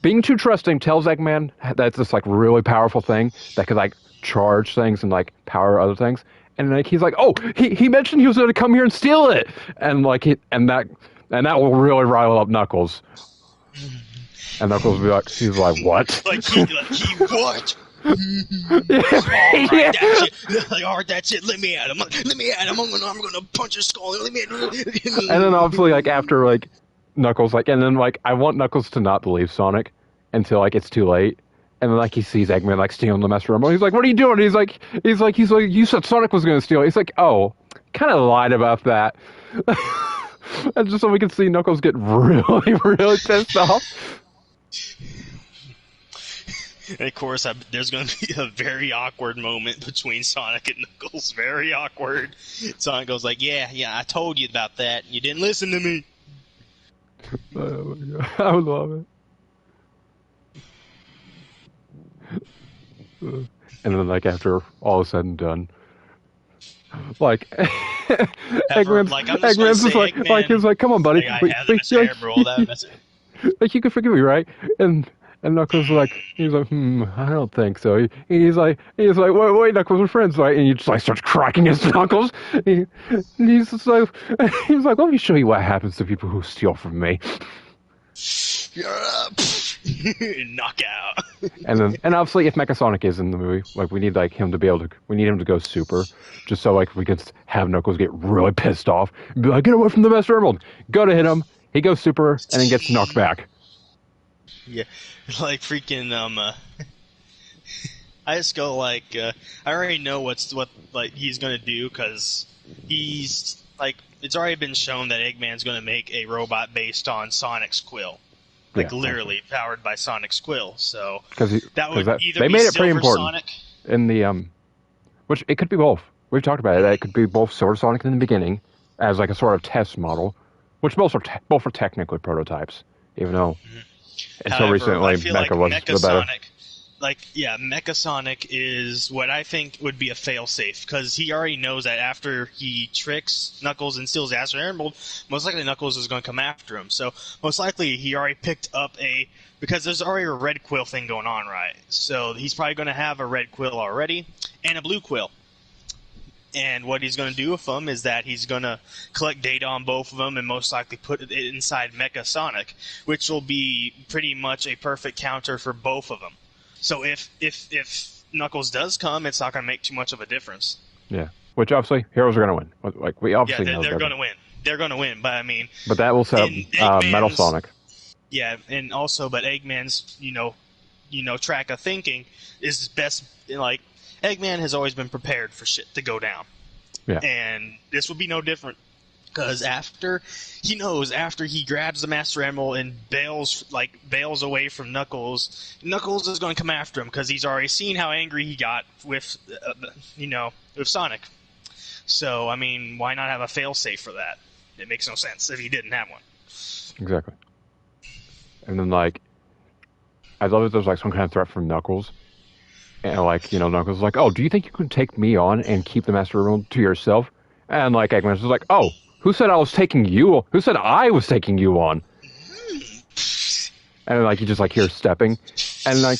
being too trusting, tells Eggman that's this like really powerful thing that could like charge things and like power other things. And like he's like, "Oh, he mentioned he was going to come here and steal it," and like that will really rile up Knuckles. And Knuckles will be like, he's like, "What?" Like he what? Yeah. That's it. Let me at him. I'm gonna punch his skull. Let me at him. And then obviously like after like Knuckles and then like I want Knuckles to not believe Sonic until like it's too late. And then like he sees Eggman like stealing the Master Emerald. He's like, "What are you doing?" He's like, "You said Sonic was gonna steal it." He's like, "Oh, kind of lied about that." And just so we can see Knuckles get really, really pissed off. And of course, there's going to be a very awkward moment between Sonic and Knuckles. Very awkward. Sonic goes like, yeah, I told you about that. You didn't listen to me. Oh my God. I would love it. And then, like, after all is said and done, like, Eggman's just he's like, "Come on, buddy. Like, you can forgive me, right?" And Knuckles he's like, "I don't think so." He's like, wait, Knuckles, we're friends, right? And he just like starts cracking his knuckles. He's just like, "Let me show you what happens to people who steal from me." Knockout. And obviously, if Mecha Sonic is in the movie, like we need him to go super, just so like we can have Knuckles get really pissed off and be like, "Get away from the Master Emerald!" Go to hit him. He goes super and then gets knocked back. Yeah, like freaking I just go like I already know what he's gonna do because he's like it's already been shown that Eggman's gonna make a robot based on Sonic's quill, literally powered by Sonic's quill. So that would either they be made it pretty Silver important Sonic. In the which it could be both. We've talked about it. That it could be both Silver Sonic in the beginning as like a sort of test model, which both are technically prototypes, even though. Until recently, Mecha was the better. Mecha Sonic is what I think would be a failsafe because he already knows that after he tricks Knuckles and steals the Master Emerald, most likely Knuckles is going to come after him. So most likely he already picked up because there's already a red quill thing going on, right? So he's probably going to have a red quill already and a blue quill. And what he's going to do with them is that he's going to collect data on both of them and most likely put it inside Mecha Sonic, which will be pretty much a perfect counter for both of them. So if Knuckles does come, it's not going to make too much of a difference. Yeah, which obviously heroes are going to win. Like we obviously know they're going to win. They're going to win, but I mean, but that will set up Metal Sonic. Yeah, and also, but Eggman's track of thinking is best. Like Eggman has always been prepared for shit to go down. Yeah. And this will be no different. Because after he grabs the Master Emerald and bails away from Knuckles, Knuckles is going to come after him because he's already seen how angry he got with Sonic. So, I mean, why not have a failsafe for that? It makes no sense if he didn't have one. Exactly. And then, I love that there's, some kind of threat from Knuckles. And, Knuckles is like, "Oh, do you think you can take me on and keep the Master Emerald to yourself?" And, Eggman's just like, "Oh, who said I was taking you? Who said I was taking you on?" And, you just, hear stepping. And, you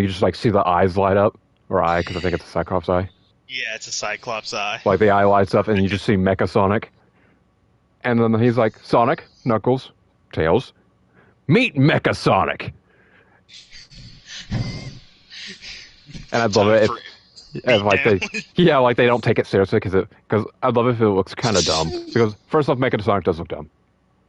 just, see the eyes light up. Or eye, because I think it's a Cyclops eye. Yeah, it's a Cyclops eye. The eye lights up, and you just see Mecha Sonic. And then he's like, "Sonic, Knuckles, Tails, meet Mecha Sonic." And I'd love it if like down. like they don't take it seriously because I'd love it if it looks kind of dumb. Because first off, Mecha Sonic does look dumb.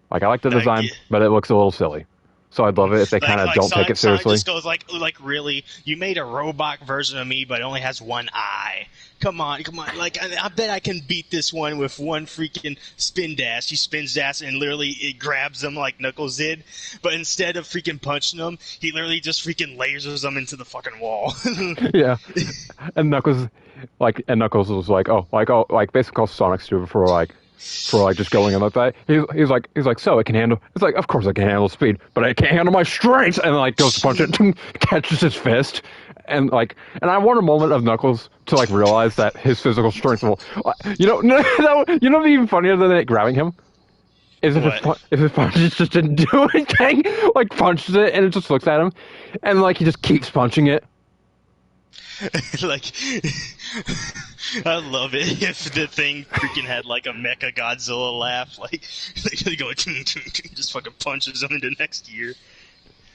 Like I like the design, yeah. but it looks a little silly. So I'd love it if they kind of don't take it seriously. Sonic just goes like really, you made a robot version of me, but it only has one eye. Come on. Like I bet I can beat this one with one freaking spin dash. He spins dash and literally it grabs him like Knuckles did, but instead of freaking punching him, he literally just freaking lasers them into the fucking wall. Yeah, and Knuckles was like basically calls Sonic stupid for just going in like that. He's like, so it can handle. It's like, of course I can handle speed, but I can't handle my strength. And like goes to punch it, catches his fist, and I want a moment of Knuckles to like realize that his physical strength will, what'd be even funnier than it grabbing him is if his punches just didn't do anything, like punches it and it just looks at him, and like he just keeps punching it. Like, I love it if the thing freaking had like a Mecha Godzilla laugh, like they go just fucking punches him into next year.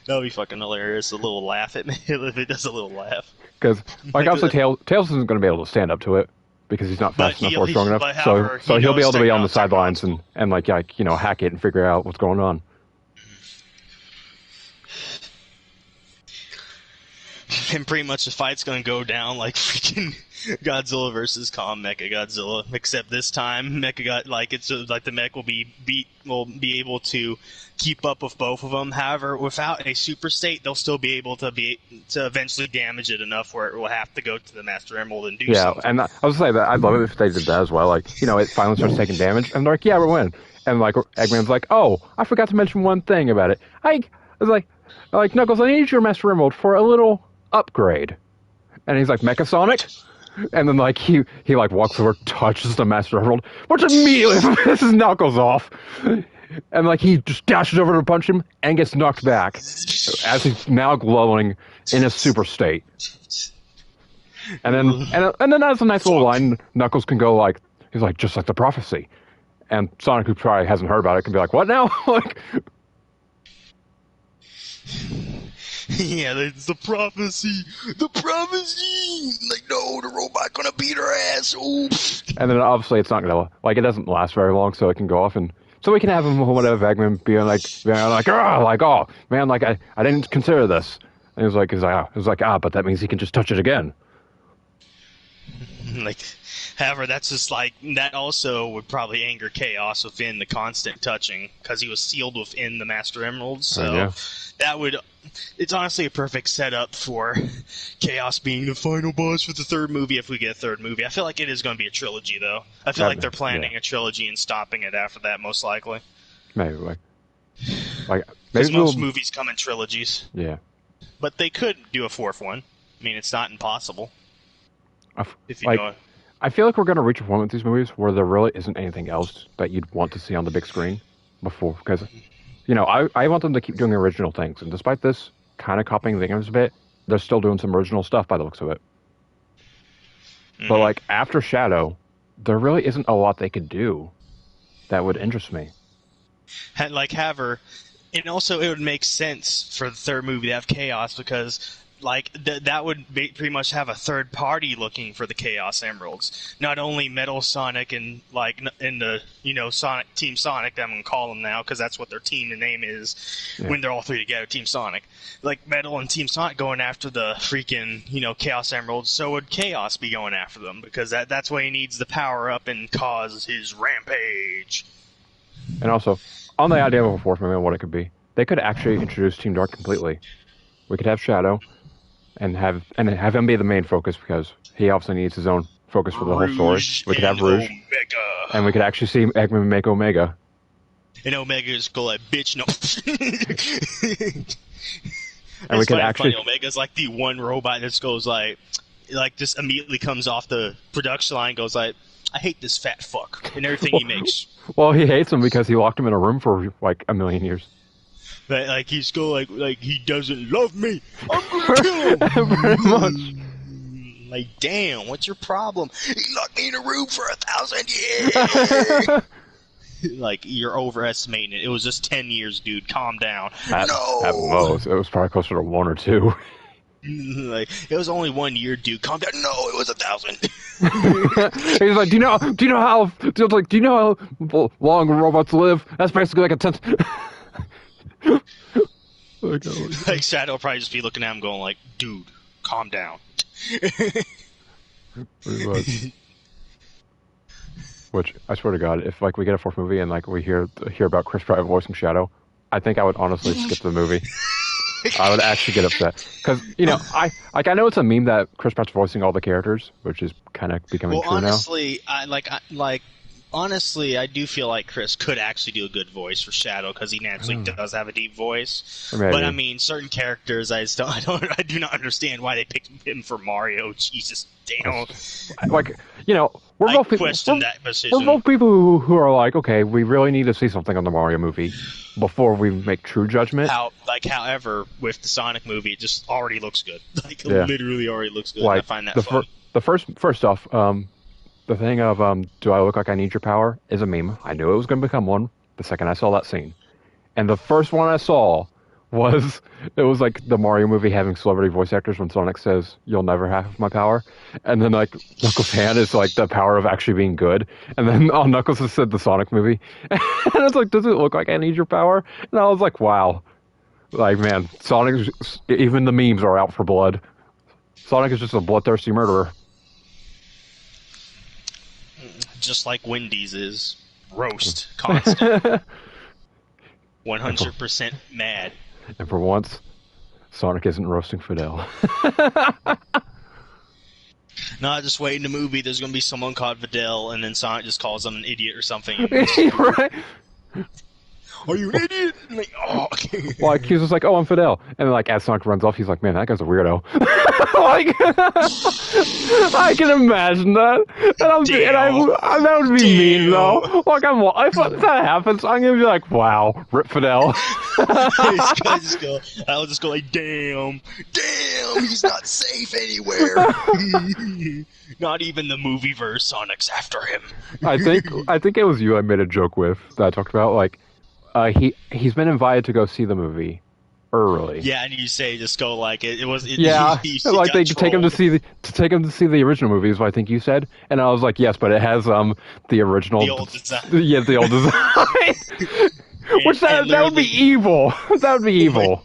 That would be fucking hilarious. A little laugh at me if it does a little laugh. Because like obviously Tails isn't going to be able to stand up to it because he's not fast enough or strong enough. So he'll be able to be on the sidelines and hack it and figure out what's going on. And pretty much the fight's gonna go down like freaking Godzilla versus Mecha Godzilla, except this time the mech will be able to keep up with both of them. However, without a super state, they'll still be able to eventually damage it enough where it will have to go to the Master Emerald and do something. Yeah, and I was gonna say that I'd love it if they did that as well. Like, it finally starts taking damage, and they're like, yeah, we're winning. And like Eggman's like, oh, I forgot to mention one thing about it. I was like Knuckles, I need your Master Emerald for a little upgrade. And he's like, Mecha Sonic? And then like he like walks over, touches the Master Emerald, which immediately pisses Knuckles off. And like he just dashes over to punch him and gets knocked back as he's now glowing in a super state. And then that's a nice little line. Knuckles can go like, he's like, just like the prophecy. And Sonic, who probably hasn't heard about it, can be like, what now? Like, yeah, it's the prophecy. The prophecy! Like, no, the robot gonna beat her ass. Ooh. And then obviously it's not gonna, like, it doesn't last very long, so it can go off and, so we can have him, whatever, Eggman being like, oh, man, like, I didn't consider this. And he was like, but that means he can just touch it again. Like, however, that's just like, that also would probably anger Chaos within the constant touching, because he was sealed within the Master Emeralds, so that would, it's honestly a perfect setup for Chaos being the final boss for the third movie if we get a third movie. I feel like it is going to be a trilogy, though. I feel like they're planning a trilogy and stopping it after that, most likely. Maybe, because most movies come in trilogies. Yeah. But they could do a fourth one. I mean, it's not impossible. I feel like we're going to reach a point with these movies where there really isn't anything else that you'd want to see on the big screen before, because, I want them to keep doing original things, and despite this kind of copying the games a bit, they're still doing some original stuff by the looks of it. Mm-hmm. But, like, after Shadow, there really isn't a lot they could do that would interest me. Like, however, and also it would make sense for the third movie to have Chaos, because like that would pretty much have a third party looking for the Chaos Emeralds. Not only Metal Sonic and like in the Sonic Team Sonic, that I'm gonna call them now because that's what their team name is when they're all three together, Team Sonic. Like Metal and Team Sonic going after the freaking Chaos Emeralds, so would Chaos be going after them because that's why he needs the power up and cause his rampage. And also, on the idea of a fourth movie and what it could be, they could actually introduce Team Dark completely. We could have Shadow. And have him be the main focus because he obviously needs his own focus for the whole story. We could have Rouge, Omega. And we could actually see Eggman make Omega. And Omega just go like, bitch, no. And we could actually Omega's like the one robot that just goes like just immediately comes off the production line, goes like, I hate this fat fuck and everything he makes. Well, he hates him because he locked him in a room for like a million years. But like he's go like he doesn't love me. I'm gonna kill him. Very much. Like, damn, what's your problem? He locked me in a room for 1,000 years. Like, you're overestimating it. It was just 10 years, dude. Calm down. At most, it was probably closer to 1 or 2. Like, it was only 1 year, dude. Calm down. No, it was 1,000. He's like, do you know how long robots live? That's basically like a tenth. Like, Like, Shadow will probably just be looking at him going like, dude, calm down. pretty much. Which, I swear to God, if like we get a fourth movie and like we hear about Chris Pratt voicing Shadow, I think I would honestly skip the movie. I would actually get upset because I know it's a meme that Chris Pratt's voicing all the characters, which is kind of becoming true honestly, honestly, I do feel like Chris could actually do a good voice for Shadow because he naturally does have a deep voice. Maybe. But I mean, certain characters, I do not understand why they picked him for Mario. Jesus, damn. Like, we're both people. That decision. We're both people who are like, okay, we really need to see something on the Mario movie before we make true judgment. However, with the Sonic movie, it just already looks good. Like, Yeah. it literally already looks good. Like, I find that fun. First off, the thing of do I look like I need your power is a meme. I knew it was going to become one the second I saw that scene. And the first one I saw was like the Mario movie having celebrity voice actors when Sonic says, "You'll never have my power." And then like Knuckles' hand is like the power of actually being good. And then Knuckles has said the Sonic movie. And I was like, does it look like I need your power? And I was like, wow. Like, man, Sonic, even the memes are out for blood. Sonic is just a bloodthirsty murderer. Just like Wendy's is. Roast. Constant. 100% mad. And for once, Sonic isn't roasting Fidel. No, just wait in the movie. There's going to be someone called Videl, and then Sonic just calls him an idiot or something. Right? Are you an idiot? I'm like, oh. Like, he was just like, oh, I'm Fidel. And like, as Sonic runs off, he's like, man, that guy's a weirdo. Like, I can imagine that. That would be mean, though. Like, if that happens, I'm going to be like, wow, rip Fidel. I'll just go like, damn, he's not safe anywhere. Not even the movie verse, Sonic's after him. I think it was you I made a joke with that I talked about, like, he's been invited to go see the movie early. Yeah, and you say just go like it was. Yeah, like they take him to see the original movies. What I think you said, and I was like, yes, but it has the original, the old design. Yeah, the old design. Which that would be evil. That would be evil.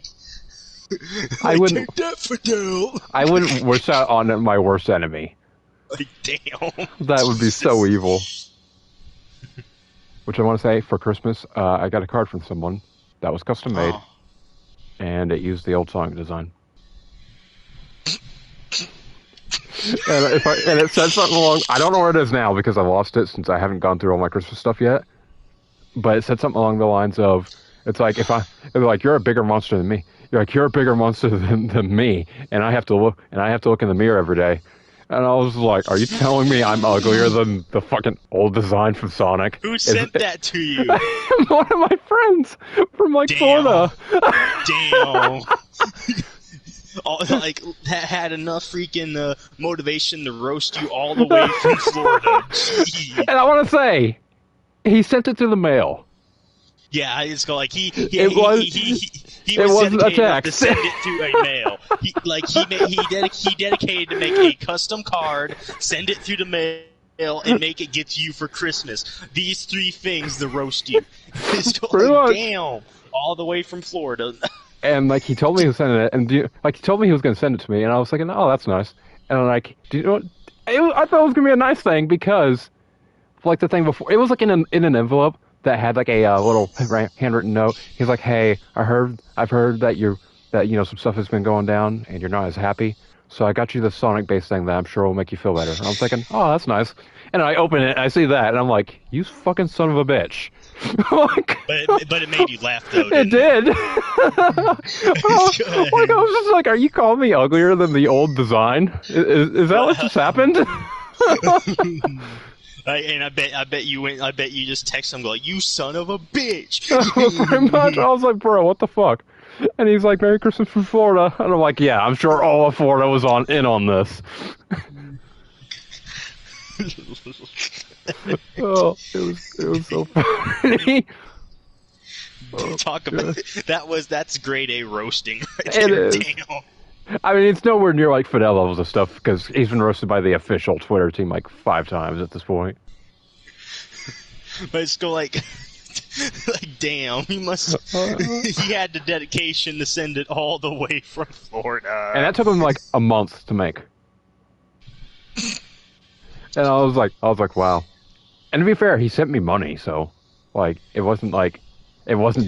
I wouldn't. Take that, Fidel. I wouldn't wish that on my worst enemy. Like, damn. That would be so evil. Which I want to say, for Christmas, I got a card from someone that was custom made, and it used the old Sonic design. And it said something along. I don't know where it is now because I lost it since I haven't gone through all my Christmas stuff yet. But it said something along the lines of, it's like you're a bigger monster than me. You're a bigger monster than me, and I have to look in the mirror every day. And I was like, are you telling me I'm uglier than the fucking old design from Sonic? Who sent that to you? One of my friends from, like, Florida. Damn. Like, had enough freaking motivation to roast you all the way from Florida. Jeez. And I want to say, he sent it through the mail. Yeah, I just go like he wasn't a dedicated to text. send it to a mail. He dedicated to make a custom card, send it through the mail, and make it get to you for Christmas. These 3 things to roast you. Damn, all the way from Florida. And like he told me he was sending it, and he told me he was going to send it to me, and I was like, oh, that's nice. And I'm like, do you know what? I thought it was going to be a nice thing because, like the thing before, it was like in an envelope that had like a little handwritten note. He's like, hey, I've heard that some stuff has been going down and you're not as happy. So I got you the Sonic-based thing that I'm sure will make you feel better. And I was thinking, oh, that's nice. And I open it and I see that and I'm like, you fucking son of a bitch. but it made you laugh though. It did. I was just like, are you calling me uglier than the old design? Is that what just happened? And I bet you just text him like, you son of a bitch. Pretty much. I was like, bro, what the fuck? And he's like, Merry Christmas from Florida. And I'm like, yeah, I'm sure all of Florida was in on this. Oh, it was so funny. Talk about that's grade A roasting. Right It there. is. Damn. I mean, it's nowhere near like Fidel levels of stuff because he's been roasted by the official Twitter team like 5 times at this point. But it's still like, like, damn, he must. He had the dedication to send it all the way from Florida. And that took him like a month to make. And I was like, wow. And to be fair, he sent me money, so like it wasn't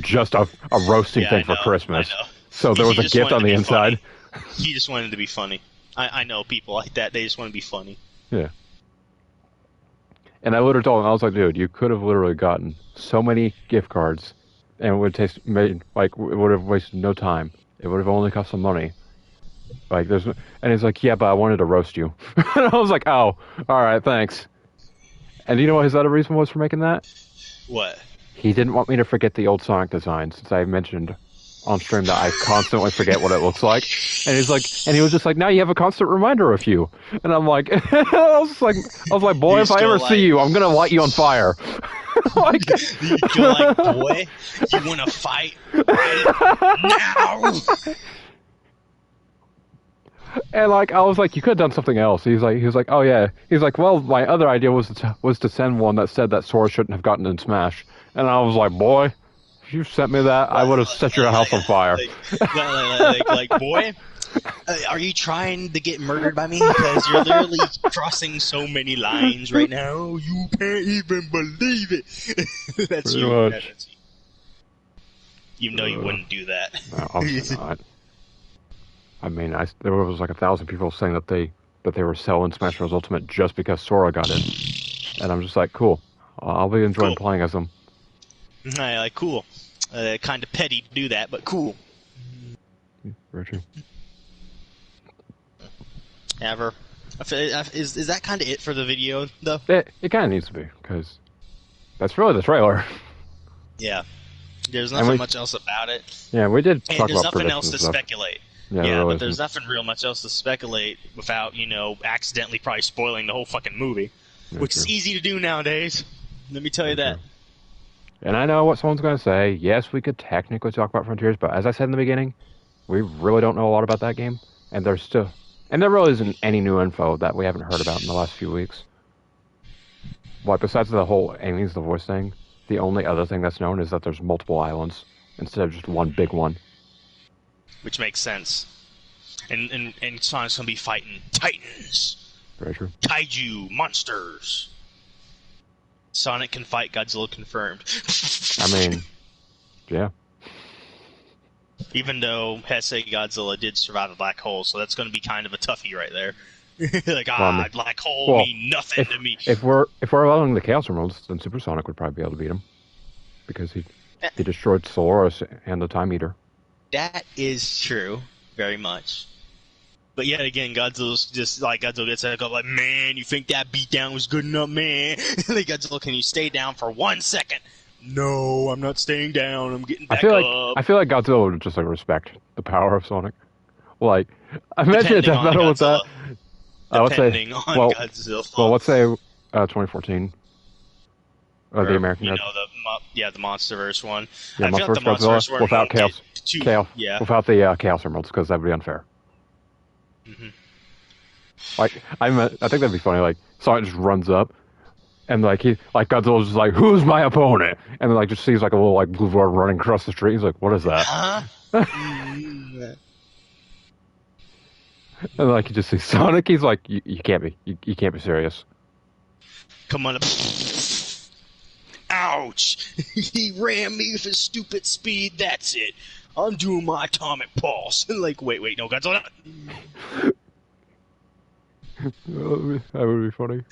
just a roasting thing for Christmas. I know. So there was a gift on the inside. He just wanted to be funny. I know people like that. They just want to be funny. Yeah. And I literally told him, I was like, dude, you could have literally gotten so many gift cards, and it would it would have wasted no time. It would have only cost some money. Like and he's like, yeah, but I wanted to roast you. And I was like, oh, all right, thanks. And do you know what his other reason was for making that? What? He didn't want me to forget the old Sonic design, since I mentioned on stream that I constantly forget what it looks like. And he was just like, now you have a constant reminder of you. And I'm like, I was like, boy, if I ever see you, I'm gonna light you on fire. Like, you're like, boy, you want to fight right now? And like, I was like, you could have done something else. He was like, oh yeah. He's like, well, my other idea was to send one that said that Sora shouldn't have gotten in Smash. And I was like, boy, if you sent me that, I would have set your house on fire. Like, boy, are you trying to get murdered by me? Because you're literally crossing so many lines right now. You can't even believe it. That's Pretty you. much. That's you. You know you wouldn't do that. No, obviously not. I mean, there was like 1,000 people saying that they were selling Smash Bros. Ultimate just because Sora got in. And I'm just like, cool. I'll be enjoying playing as them. Like, cool. Kind of petty to do that, but cool. Very true. Ever. Is that kind of it for the video, though? It kind of needs to be, because that's really the trailer. Yeah. There's nothing much else about it. Yeah, we did and talk there's about nothing else to stuff. speculate. Yeah, Yeah, really but there's nothing real much else to speculate without, accidentally probably spoiling the whole fucking movie. Which is easy to do nowadays. Let me tell you that. And I know what someone's going to say. Yes, we could technically talk about Frontiers, but as I said in the beginning, we really don't know a lot about that game. And there really isn't any new info that we haven't heard about in the last few weeks. Like, besides the whole Amy's the voice thing, the only other thing that's known is that there's multiple islands instead of just one big one. Which makes sense. And Sonic's going to be fighting Titans. Very true. Kaiju monsters. Sonic can fight Godzilla confirmed. I mean, yeah. Even though Heisei Godzilla did survive a black hole, so that's going to be kind of a toughie right there. Black hole mean nothing to me. If we're allowing the Chaos Emeralds, then Supersonic would probably be able to beat him. Because he destroyed Solaris and the Time Eater. That is true, very much. But yet again, Godzilla's just like Godzilla gets like, man, you think that beatdown was good enough, man? Like, Godzilla, can you stay down for 1 second? No, I'm not staying down. I'm getting back up. I feel like Godzilla would just like respect the power of Sonic. Like, imagine a death battle with that. Depending on Godzilla. Well, let's say 2014. The American. The MonsterVerse one. Yeah, I feel like the MonsterVerse one without Chaos. Without the Chaos Emeralds, because that'd be unfair. Mm-hmm. Like, I think that'd be funny. Like, Sonic just runs up, and Godzilla's just like, "Who's my opponent?" And then like just sees like a little like blue board running across the street. He's like, "What is that?" Huh? And like you just see Sonic. He's like, "You can't be. You can't be serious." Come on. Ouch! He rammed me with his stupid speed. That's it. I'm doing my atomic pulse. Like, wait, no, Godzilla. That would be funny.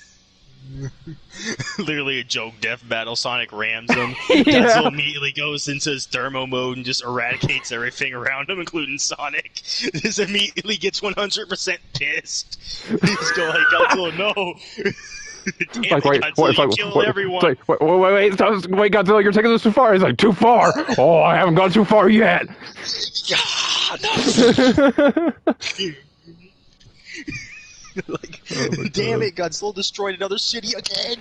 Literally a joke death battle. Sonic rams him. Godzilla immediately goes into his thermo mode and just eradicates everything around him, including Sonic. Just immediately gets 100% pissed. He's going like, Godzilla, no. Damn Godzilla, kill everyone. Wait, Godzilla, you're taking this too far. He's like, too far. Oh, I haven't gone too far yet. Damn it, Godzilla destroyed another city again.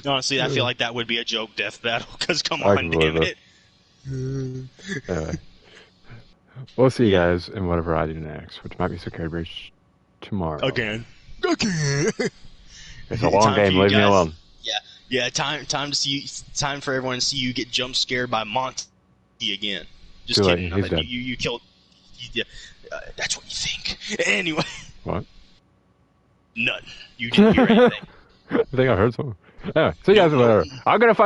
Honestly, I feel like that would be a joke death battle, because come on, damn it. Anyway, we'll see you guys in whatever I do next, which might be Security Breach tomorrow. Again. It's a long game. Leave me alone. Yeah. Time to see. Time for everyone to see you get jump scared by Monty again. Just Too late, kidding. he's dead. You killed. That's what you think. Anyway. What? None. You didn't hear anything. I think I heard something. Anyway, see you guys in whatever. I'm gonna find